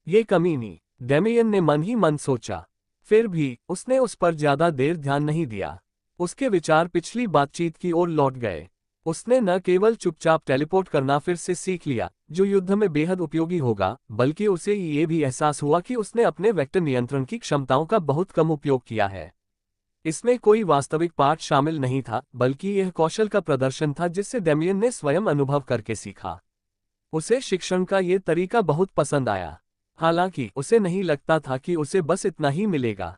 ये कमीनी, डेमियन ने मन ही मन सोचा। फिर भी उसने उस पर ज्यादा देर ध्यान नहीं दिया। उसके विचार पिछली बातचीत की ओर लौट गए। उसने न केवल चुपचाप टेलीपोर्ट करना फिर से सीख लिया, जो युद्ध में बेहद उपयोगी होगा, बल्कि उसे ये भी एहसास हुआ कि उसने अपने वेक्टर नियंत्रण की क्षमताओं का बहुत कम उपयोग किया है। इसमें कोई वास्तविक पाठ शामिल नहीं था, बल्कि यह कौशल का प्रदर्शन था जिससे डेमियन ने स्वयं अनुभव करके सीखा। उसे शिक्षण का ये तरीका बहुत पसंद आया। हालांकि उसे नहीं लगता था कि उसे बस इतना ही मिलेगा।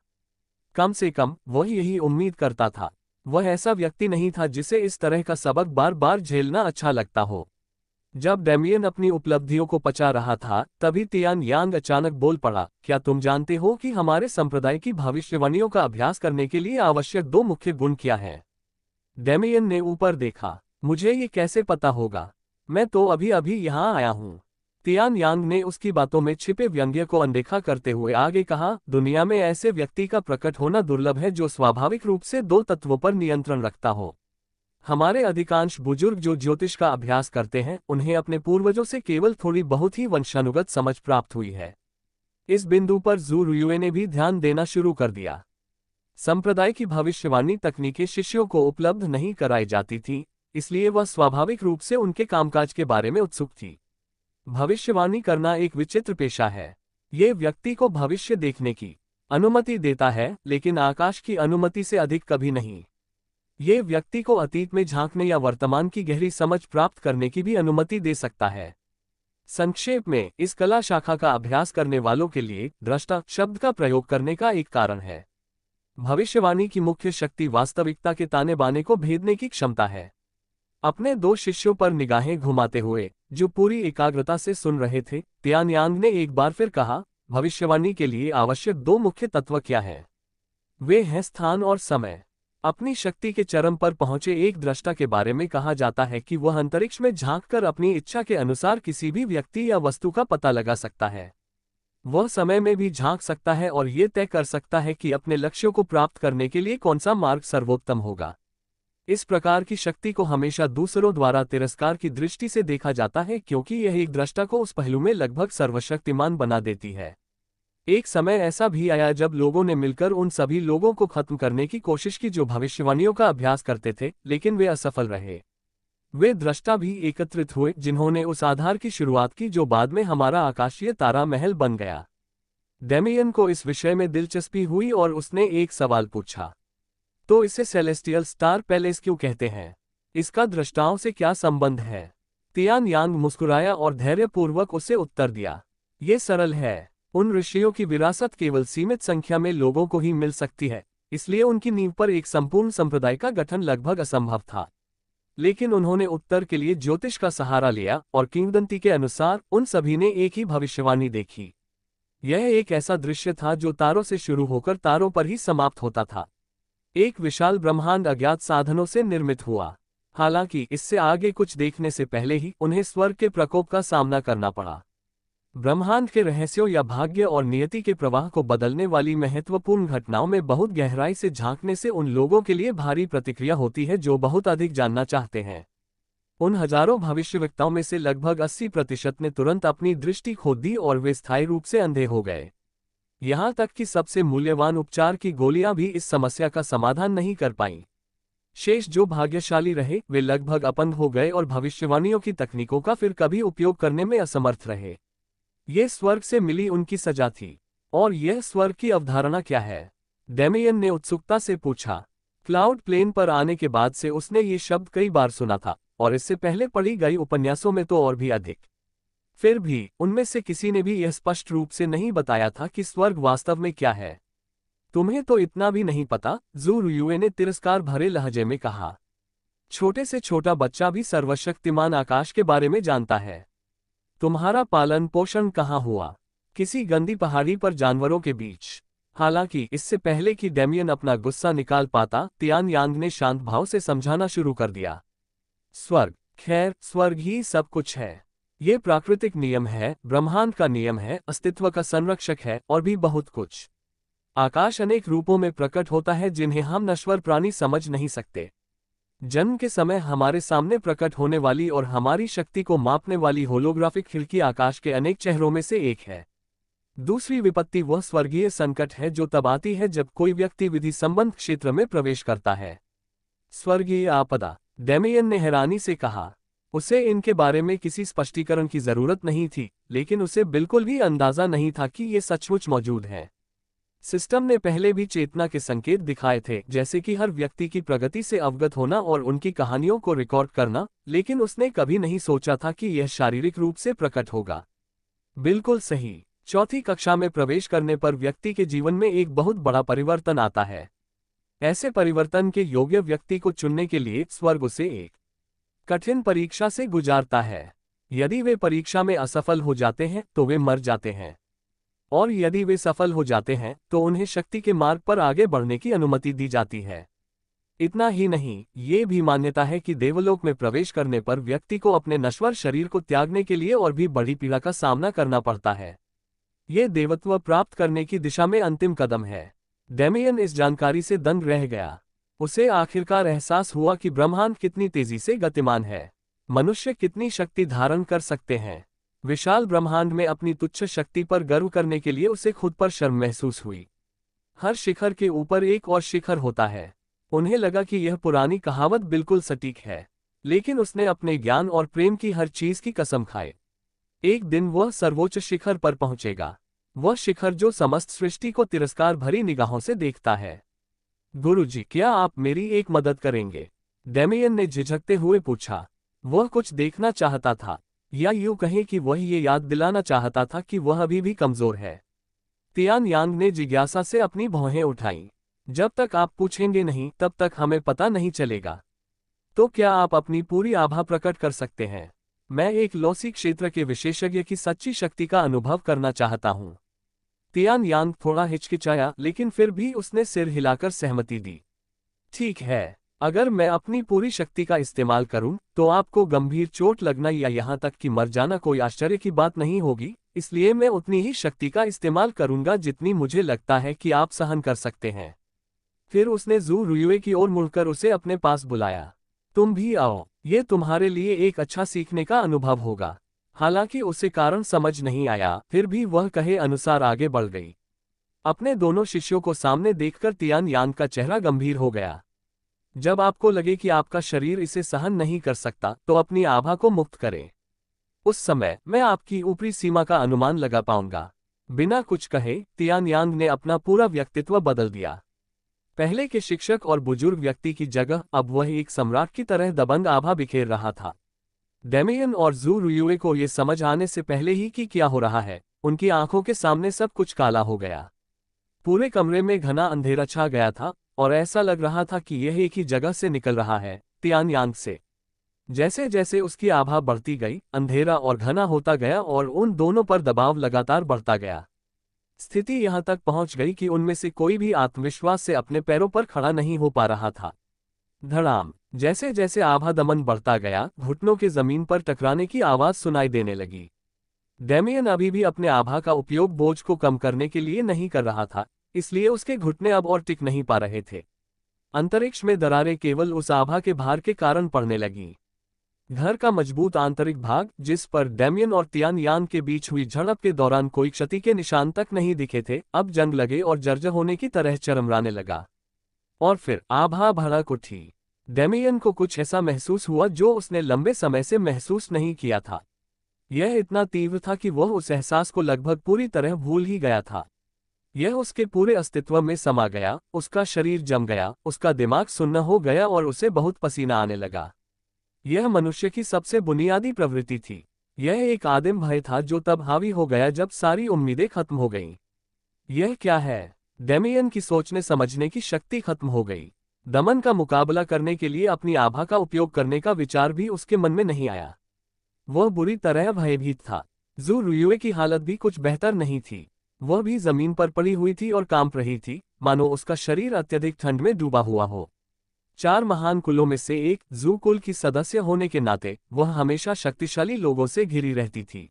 कम से कम वह यही उम्मीद करता था। वह ऐसा व्यक्ति नहीं था जिसे इस तरह का सबक बार बार झेलना अच्छा लगता हो। जब डेमियन अपनी उपलब्धियों को पचा रहा था, तभी तियान यांग अचानक बोल पड़ा, क्या तुम जानते हो कि हमारे संप्रदाय की भविष्यवाणियों का अभ्यास करने के लिए आवश्यक 2 मुख्य गुण क्या हैं? डेमियन ने ऊपर देखा। मुझे ये कैसे पता होगा? मैं तो अभी अभी यहाँ आया हूँ। तियान यांग ने उसकी बातों में छिपे व्यंग्य को अनदेखा करते हुए आगे कहा, दुनिया में ऐसे व्यक्ति का प्रकट होना दुर्लभ है जो स्वाभाविक रूप से 2 तत्वों पर नियंत्रण रखता हो। हमारे अधिकांश बुजुर्ग जो ज्योतिष का अभ्यास करते हैं, उन्हें अपने पूर्वजों से केवल थोड़ी बहुत ही वंशानुगत समझ प्राप्त हुई है। इस बिंदु पर ज़ू रुयुए ने भी ध्यान देना शुरू कर दिया। संप्रदाय की भविष्यवाणी तकनीकें शिष्यों को उपलब्ध नहीं कराई जाती थी, इसलिए वह स्वाभाविक रूप से उनके कामकाज के बारे में उत्सुक थी। भविष्यवाणी करना एक विचित्र पेशा है। ये व्यक्ति को भविष्य देखने की अनुमति देता है, लेकिन आकाश की अनुमति से अधिक कभी नहीं। ये व्यक्ति को अतीत में झांकने या वर्तमान की गहरी समझ प्राप्त करने की भी अनुमति दे सकता है। संक्षेप में, इस कला शाखा का अभ्यास करने वालों के लिए दृष्टा शब्द का प्रयोग करने का एक कारण है। भविष्यवाणी की मुख्य शक्ति वास्तविकता के ताने बाने को भेदने की क्षमता है। अपने दो शिष्यों पर निगाहें घुमाते हुए, जो पूरी एकाग्रता से सुन रहे थे, तियान यांग ने एक बार फिर कहा, भविष्यवाणी के लिए आवश्यक दो मुख्य तत्व क्या हैं? वे हैं स्थान और समय। अपनी शक्ति के चरम पर पहुंचे एक दृष्टा के बारे में कहा जाता है कि वह अंतरिक्ष में झांककर अपनी इच्छा के अनुसार किसी भी व्यक्ति या वस्तु का पता लगा सकता है। वह समय में भी झांक सकता है और ये तय कर सकता है कि अपने लक्ष्यों को प्राप्त करने के लिए कौन सा मार्ग सर्वोत्तम होगा। इस प्रकार की शक्ति को हमेशा दूसरों द्वारा तिरस्कार की दृष्टि से देखा जाता है, क्योंकि यह एक दृष्टा को उस पहलू में लगभग सर्वशक्तिमान बना देती है। एक समय ऐसा भी आया जब लोगों ने मिलकर उन सभी लोगों को खत्म करने की कोशिश की जो भविष्यवाणियों का अभ्यास करते थे, लेकिन वे असफल रहे। वे दृष्टा भी एकत्रित हुए जिन्होंने उस आधार की शुरुआत की जो बाद में हमारा आकाशीय तारा महल बन गया। डेमियन को इस विषय में दिलचस्पी हुई और उसने एक सवाल पूछा, तो इसे सेलेस्टियल स्टार पैलेस क्यों कहते हैं? इसका दृष्टाओं से क्या संबंध है? तियान यांग मुस्कुराया और धैर्यपूर्वक उसे उत्तर दिया, ये सरल है। उन ऋषियों की विरासत केवल सीमित संख्या में लोगों को ही मिल सकती है, इसलिए उनकी नींव पर एक संपूर्ण संप्रदाय का गठन लगभग असंभव था। लेकिन उन्होंने उत्तर के लिए ज्योतिष का सहारा लिया और किंवदंती के अनुसार उन सभी ने एक ही भविष्यवाणी देखी। यह एक ऐसा दृश्य था जो तारों से शुरू होकर तारों पर ही समाप्त होता था। एक विशाल ब्रह्मांड अज्ञात साधनों से निर्मित हुआ। हालांकि इससे आगे कुछ देखने से पहले ही उन्हें स्वर्ग के प्रकोप का सामना करना पड़ा। ब्रह्मांड के रहस्यों या भाग्य और नियति के प्रवाह को बदलने वाली महत्वपूर्ण घटनाओं में बहुत गहराई से झांकने से उन लोगों के लिए भारी प्रतिक्रिया होती है जो बहुत अधिक जानना चाहते हैं। उन हजारों भविष्यवक्ताओं में से लगभग 80% ने तुरंत अपनी दृष्टि खो दी और वे स्थायी रूप से अंधे हो गए। यहाँ तक कि सबसे मूल्यवान उपचार की गोलियां भी इस समस्या का समाधान नहीं कर पाईं। शेष जो भाग्यशाली रहे वे लगभग अपंग हो गए और भविष्यवाणियों की तकनीकों का फिर कभी उपयोग करने में असमर्थ रहे। ये स्वर्ग से मिली उनकी सजा थी। और यह स्वर्ग की अवधारणा क्या है? डेमियन ने उत्सुकता से पूछा। क्लाउड प्लेन पर आने के बाद से उसने ये शब्द कई बार सुना था, और इससे पहले पढ़ी गई उपन्यासों में तो और भी अधिक। फिर भी उनमें से किसी ने भी यह स्पष्ट रूप से नहीं बताया था कि स्वर्ग वास्तव में क्या है। तुम्हें तो इतना भी नहीं पता, जू रुयुए ने तिरस्कार भरे लहजे में कहा। छोटे से छोटा बच्चा भी सर्वशक्तिमान आकाश के बारे में जानता है। तुम्हारा पालन पोषण कहाँ हुआ? किसी गंदी पहाड़ी पर जानवरों के बीच। हालांकि इससे पहले कि डेमियन अपना गुस्सा निकाल पाता, तियान यांग ने शांत भाव से समझाना शुरू कर दिया। स्वर्ग, खैर स्वर्ग ही सब कुछ है। ये प्राकृतिक नियम है, ब्रह्मांड का नियम है, अस्तित्व का संरक्षक है और भी बहुत कुछ। आकाश अनेक रूपों में प्रकट होता है जिन्हें हम नश्वर प्राणी समझ नहीं सकते। जन्म के समय हमारे सामने प्रकट होने वाली और हमारी शक्ति को मापने वाली होलोग्राफिक खिड़की आकाश के अनेक चेहरों में से एक है। दूसरी विपत्ति वह स्वर्गीय संकट है जो तब आती है जब कोई व्यक्ति विधि संबंध क्षेत्र में प्रवेश करता है। स्वर्गीय आपदा, डेमियन ने हैरानी से कहा। उसे इनके बारे में किसी स्पष्टीकरण की जरूरत नहीं थी, लेकिन उसे बिल्कुल भी अंदाजा नहीं था कि ये सचमुच मौजूद है। सिस्टम ने पहले भी चेतना के संकेत दिखाए थे, जैसे कि हर व्यक्ति की प्रगति से अवगत होना और उनकी कहानियों को रिकॉर्ड करना, लेकिन उसने कभी नहीं सोचा था कि यह शारीरिक रूप से प्रकट होगा। बिल्कुल सही। चौथी कक्षा में प्रवेश करने पर व्यक्ति के जीवन में एक बहुत बड़ा परिवर्तन आता है। ऐसे परिवर्तन के योग्य व्यक्ति को चुनने के लिए स्वर्ग उसे एक कठिन परीक्षा से गुजारता है। यदि वे परीक्षा में असफल हो जाते हैं तो वे मर जाते हैं, और यदि वे सफल हो जाते हैं तो उन्हें शक्ति के मार्ग पर आगे बढ़ने की अनुमति दी जाती है। इतना ही नहीं, ये भी मान्यता है कि देवलोक में प्रवेश करने पर व्यक्ति को अपने नश्वर शरीर को त्यागने के लिए और भी बड़ी पीड़ा का सामना करना पड़ता है। ये देवत्व प्राप्त करने की दिशा में अंतिम कदम है। डेमियन इस जानकारी से दंग रह गया। उसे आखिरकार एहसास हुआ कि ब्रह्मांड कितनी तेजी से गतिमान है। मनुष्य कितनी शक्ति धारण कर सकते हैं। विशाल ब्रह्मांड में अपनी तुच्छ शक्ति पर गर्व करने के लिए उसे खुद पर शर्म महसूस हुई। हर शिखर के ऊपर एक और शिखर होता है। उन्हें लगा कि यह पुरानी कहावत बिल्कुल सटीक है, लेकिन उसने अपने ज्ञान और प्रेम की हर चीज की कसम खाई। एक दिन वह सर्वोच्च शिखर पर पहुंचेगा, वह शिखर जो समस्त सृष्टि को तिरस्कार भरी निगाहों से देखता है। गुरुजी, क्या आप मेरी एक मदद करेंगे? डेमियन ने झिझकते हुए पूछा। वह कुछ देखना चाहता था, या यूं कहें कि वह ये याद दिलाना चाहता था कि वह अभी भी कमजोर है। तियान यांग ने जिज्ञासा से अपनी भौहें उठाईं। जब तक आप पूछेंगे नहीं तब तक हमें पता नहीं चलेगा। तो क्या आप अपनी पूरी आभा प्रकट कर सकते हैं? मैं एक लौसी क्षेत्र के विशेषज्ञ की सच्ची शक्ति का अनुभव करना चाहता हूं। तियान यांग थोड़ा हिचकिचाया, लेकिन फिर भी उसने सिर हिलाकर सहमति दी। ठीक है, अगर मैं अपनी पूरी शक्ति का इस्तेमाल करूं, तो आपको गंभीर चोट लगना या यहां तक कि मर जाना कोई आश्चर्य की बात नहीं होगी, इसलिए मैं उतनी ही शक्ति का इस्तेमाल करूंगा जितनी मुझे लगता है कि आप सहन कर सकते हैं। फिर उसने जू रुयुए की ओर मुड़कर उसे अपने पास बुलाया। तुम भी आओ, ये तुम्हारे लिए एक अच्छा सीखने का अनुभव होगा। हालांकि उसे कारण समझ नहीं आया, फिर भी वह कहे अनुसार आगे बढ़ गई। अपने दोनों शिष्यों को सामने देखकर तियान यांग का चेहरा गंभीर हो गया। जब आपको लगे कि आपका शरीर इसे सहन नहीं कर सकता, तो अपनी आभा को मुक्त करें। उस समय मैं आपकी ऊपरी सीमा का अनुमान लगा पाऊंगा। बिना कुछ कहे तियान यांग ने अपना पूरा व्यक्तित्व बदल दिया। पहले के शिक्षक और बुजुर्ग व्यक्ति की जगह अब वह एक सम्राट की तरह दबंग आभा बिखेर रहा था। डेमियन और जू रुयुए को यह समझ आने से पहले ही कि क्या हो रहा है, उनकी आंखों के सामने सब कुछ काला हो गया। पूरे कमरे में घना अंधेरा छा गया था, और ऐसा लग रहा था कि यह एक ही जगह से निकल रहा है, तियान यांग से। जैसे जैसे उसकी आभा बढ़ती गई, अंधेरा और घना होता गया और उन दोनों पर दबाव लगातार बढ़ता गया। स्थिति यहां तक पहुंच गई कि उनमें से कोई भी आत्मविश्वास से अपने पैरों पर खड़ा नहीं हो पा रहा था। धड़ाम, जैसे जैसे आभा दमन बढ़ता गया, घुटनों के जमीन पर टकराने की आवाज सुनाई देने लगी। डेमियन अभी भी अपने आभा का उपयोग बोझ को कम करने के लिए नहीं कर रहा था, इसलिए उसके घुटने अब और टिक नहीं पा रहे थे। अंतरिक्ष में दरारें केवल उस आभा के भार के कारण पड़ने लगीं। घर का मजबूत आंतरिक भाग, जिस पर डेमियन और तियान यांग के बीच हुई झड़प के दौरान कोई क्षति के निशान तक नहीं दिखे थे, अब जंग लगे और जर्जर होने की तरह चरमराने लगा। और फिर आभा भड़क उठी। डेमियन को कुछ ऐसा महसूस हुआ जो उसने लंबे समय से महसूस नहीं किया था। यह इतना तीव्र था कि वह उस एहसास को लगभग पूरी तरह भूल ही गया था। यह उसके पूरे अस्तित्व में समा गया, उसका शरीर जम गया, उसका दिमाग सुन्न हो गया और उसे बहुत पसीना आने लगा। यह मनुष्य की सबसे बुनियादी प्रवृत्ति थी। यह एक आदिम भय था जो तब हावी हो गया जब सारी उम्मीदें खत्म हो गईं। यह क्या है? डेमियन की सोचने समझने की शक्ति खत्म हो गई। दमन का मुकाबला करने के लिए अपनी आभा का उपयोग करने का विचार भी उसके मन में नहीं आया। वह बुरी तरह भयभीत था। जू रुयुए की हालत भी कुछ बेहतर नहीं थी। वह भी जमीन पर पड़ी हुई थी और कांप रही थी, मानो उसका शरीर अत्यधिक ठंड में डूबा हुआ हो। 4 महान कुलों में से एक जू कुल की सदस्य होने के नाते वह हमेशा शक्तिशाली लोगों से घिरी रहती थी।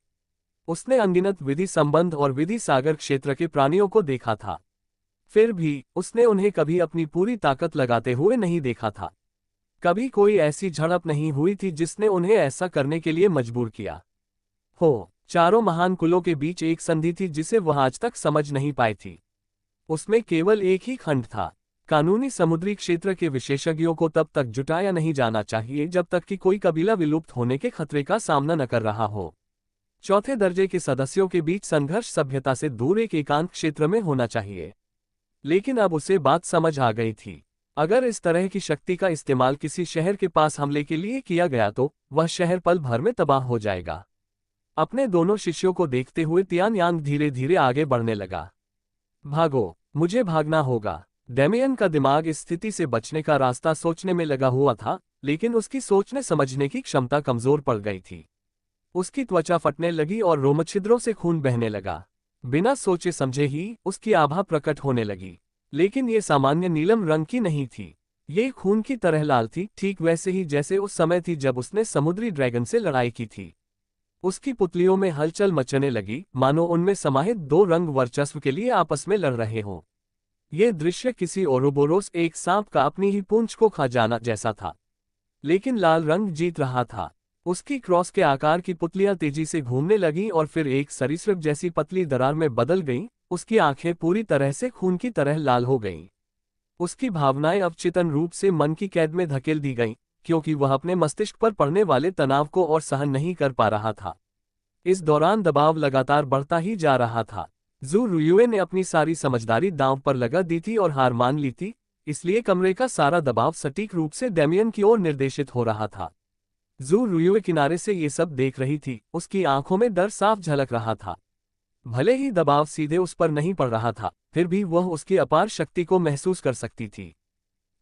उसने अनगिनत विधि संबंध और विधि सागर क्षेत्र के प्राणियों को देखा था। फिर भी उसने उन्हें कभी अपनी पूरी ताकत लगाते हुए नहीं देखा था। कभी कोई ऐसी झड़प नहीं हुई थी जिसने उन्हें ऐसा करने के लिए मजबूर किया हो। चारों महान कुलों के बीच एक संधि थी जिसे वह आज तक समझ नहीं पाई थी। उसमें केवल एक ही खंड था। कानूनी समुद्री क्षेत्र के विशेषज्ञों को तब तक जुटाया नहीं जाना चाहिए जब तक कि कोई कबीला विलुप्त होने के खतरे का सामना न कर रहा हो। चौथे दर्जे के सदस्यों के बीच संघर्ष सभ्यता से दूर एक एकांत क्षेत्र में होना चाहिए। लेकिन अब उसे बात समझ आ गई थी। अगर इस तरह की शक्ति का इस्तेमाल किसी शहर के पास हमले के लिए किया गया तो वह शहर पल भर में तबाह हो जाएगा। अपने दोनों शिष्यों को देखते हुए तियान यांग धीरे धीरे आगे बढ़ने लगा। भागो, मुझे भागना होगा। डेमियन का दिमाग इस स्थिति से बचने का रास्ता सोचने में लगा हुआ था, लेकिन उसकी सोचने समझने की क्षमता कमजोर पड़ गई थी। उसकी त्वचा फटने लगी और रोमछिद्रों से खून बहने लगा। बिना सोचे समझे ही उसकी आभा प्रकट होने लगी, लेकिन ये सामान्य नीलम रंग की नहीं थी। ये खून की तरह लाल थी, ठीक वैसे ही जैसे उस समय थी जब उसने समुद्री ड्रैगन से लड़ाई की थी। उसकी पुतलियों में हलचल मचने लगी, मानो उनमें समाहित 2 रंग वर्चस्व के लिए आपस में लड़ रहे हों। यह दृश्य किसी ओरोबोरोस एक सांप का अपनी ही पूंछ को खा जाना जैसा था, लेकिन लाल रंग जीत रहा था। उसकी क्रॉस के आकार की पुतलियां तेजी से घूमने लगीं और फिर एक सरीसृप जैसी पतली दरार में बदल गईं, उसकी आंखें पूरी तरह से खून की तरह लाल हो गईं। उसकी भावनाएं अवचेतन रूप से मन की कैद में धकेल दी गईं, क्योंकि वह अपने मस्तिष्क पर पड़ने वाले तनाव को और सहन नहीं कर पा रहा था। इस दौरान दबाव लगातार बढ़ता ही जा रहा था। जू रुयुए ने अपनी सारी समझदारी दांव पर लगा दी थी और हार मान ली थी, इसलिए कमरे का सारा दबाव सटीक रूप से डेमियन की ओर निर्देशित हो रहा था। जू रुयुए किनारे से ये सब देख रही थी, उसकी आंखों में डर साफ झलक रहा था। भले ही दबाव सीधे उस पर नहीं पड़ रहा था, फिर भी वह उसकी अपार शक्ति को महसूस कर सकती थी।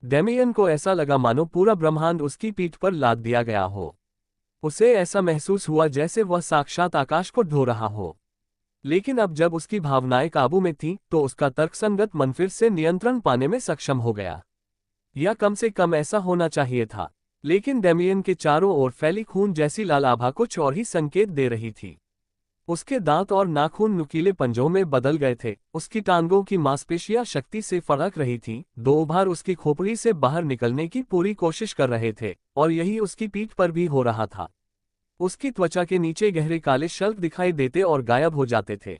डेमियन को ऐसा लगा मानो पूरा ब्रह्मांड उसकी पीठ पर लाद दिया गया हो। उसे ऐसा महसूस हुआ जैसे वह साक्षात आकाश को ढो रहा हो। लेकिन अब जब उसकी भावनाएं काबू में थीं, तो उसका तर्कसंगत मन फिर से नियंत्रण पाने में सक्षम हो गया। या कम से कम ऐसा होना चाहिए था। लेकिन डेमियन के चारों ओर फैली खून जैसी लाल आभा कुछ और ही संकेत दे रही थी। उसके दांत और नाखून नुकीले पंजों में बदल गए थे, उसकी टांगों की मांसपेशियां शक्ति से फड़क रही थीं, दो उभार उसकी खोपड़ी से बाहर निकलने की पूरी कोशिश कर रहे थे, और यही उसकी पीठ पर भी हो रहा था। उसकी त्वचा के नीचे गहरे काले शल्क दिखाई देते और गायब हो जाते थे।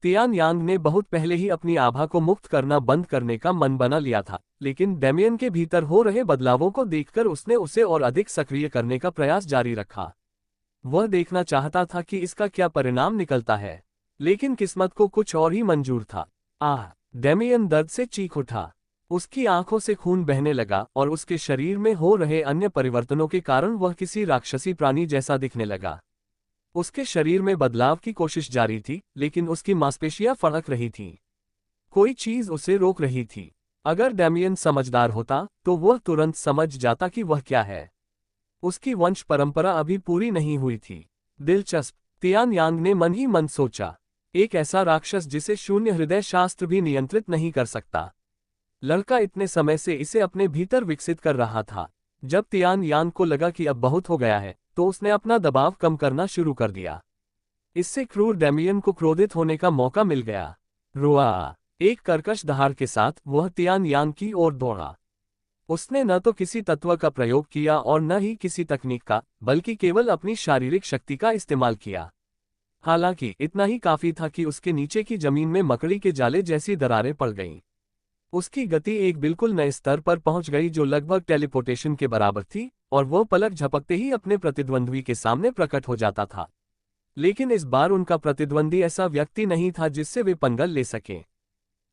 तियान यांग ने बहुत पहले ही अपनी आभा को मुक्त करना बंद करने का मन बना लिया था, लेकिन डेमियन के भीतर हो रहे बदलावों को देखकर उसने उसे और अधिक सक्रिय करने का प्रयास जारी रखा। वह देखना चाहता था कि इसका क्या परिणाम निकलता है, लेकिन किस्मत को कुछ और ही मंजूर था। आह! डेमियन दर्द से चीख उठा। उसकी आंखों से खून बहने लगा और उसके शरीर में हो रहे अन्य परिवर्तनों के कारण वह किसी राक्षसी प्राणी जैसा दिखने लगा। उसके शरीर में बदलाव की कोशिश जारी थी, लेकिन उसकी मांसपेशियां फड़क रही थीं। कोई चीज उसे रोक रही थी। अगर डेमियन समझदार होता, तो वह तुरंत समझ जाता कि वह क्या है। उसकी वंश परंपरा अभी पूरी नहीं हुई थी। दिलचस्प, तियान यांग ने मन ही मन सोचा। एक ऐसा राक्षस जिसे शून्य हृदय शास्त्र भी नियंत्रित नहीं कर सकता। लड़का इतने समय से इसे अपने भीतर विकसित कर रहा था। जब तियान यांग को लगा कि अब बहुत हो गया है, तो उसने अपना दबाव कम करना शुरू कर दिया। इससे क्रूर डेमियन को क्रोधित होने का मौका मिल गया। रुआ! एक कर्कश दहाड़ के साथ वह तियान यांग की ओर दौड़ा। उसने न तो किसी तत्व का प्रयोग किया और न ही किसी तकनीक का, बल्कि केवल अपनी शारीरिक शक्ति का इस्तेमाल किया। हालांकि इतना ही काफी था कि उसके नीचे की जमीन में मकड़ी के जाले जैसी दरारें पड़ गईं। उसकी गति एक बिल्कुल नए स्तर पर पहुंच गई जो लगभग टेलीपोर्टेशन के बराबर थी, और वह पलक झपकते ही अपने प्रतिद्वंद्वी के सामने प्रकट हो जाता था। लेकिन इस बार उनका प्रतिद्वंदी ऐसा व्यक्ति नहीं था जिससे वे पंगा ले सकें।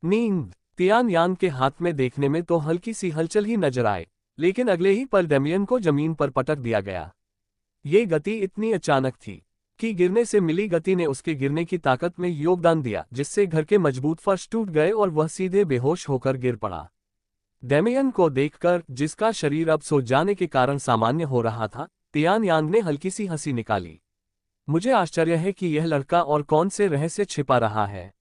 नींद! तियान यांग के हाथ में देखने में तो हल्की सी हलचल ही नजर आए, लेकिन अगले ही पल डेमियन को जमीन पर पटक दिया गया। ये गति इतनी अचानक थी कि गिरने से मिली गति ने उसके गिरने की ताकत में योगदान दिया, जिससे घर के मजबूत फर्श टूट गए और वह सीधे बेहोश होकर गिर पड़ा। डेमियन को देखकर, जिसका शरीर अब सो जाने के कारण सामान्य हो रहा था, तियान यांग ने हल्की सी हंसी निकाली। मुझे आश्चर्य है कि यह लड़का और कौन से रहस्य छिपा रहा है।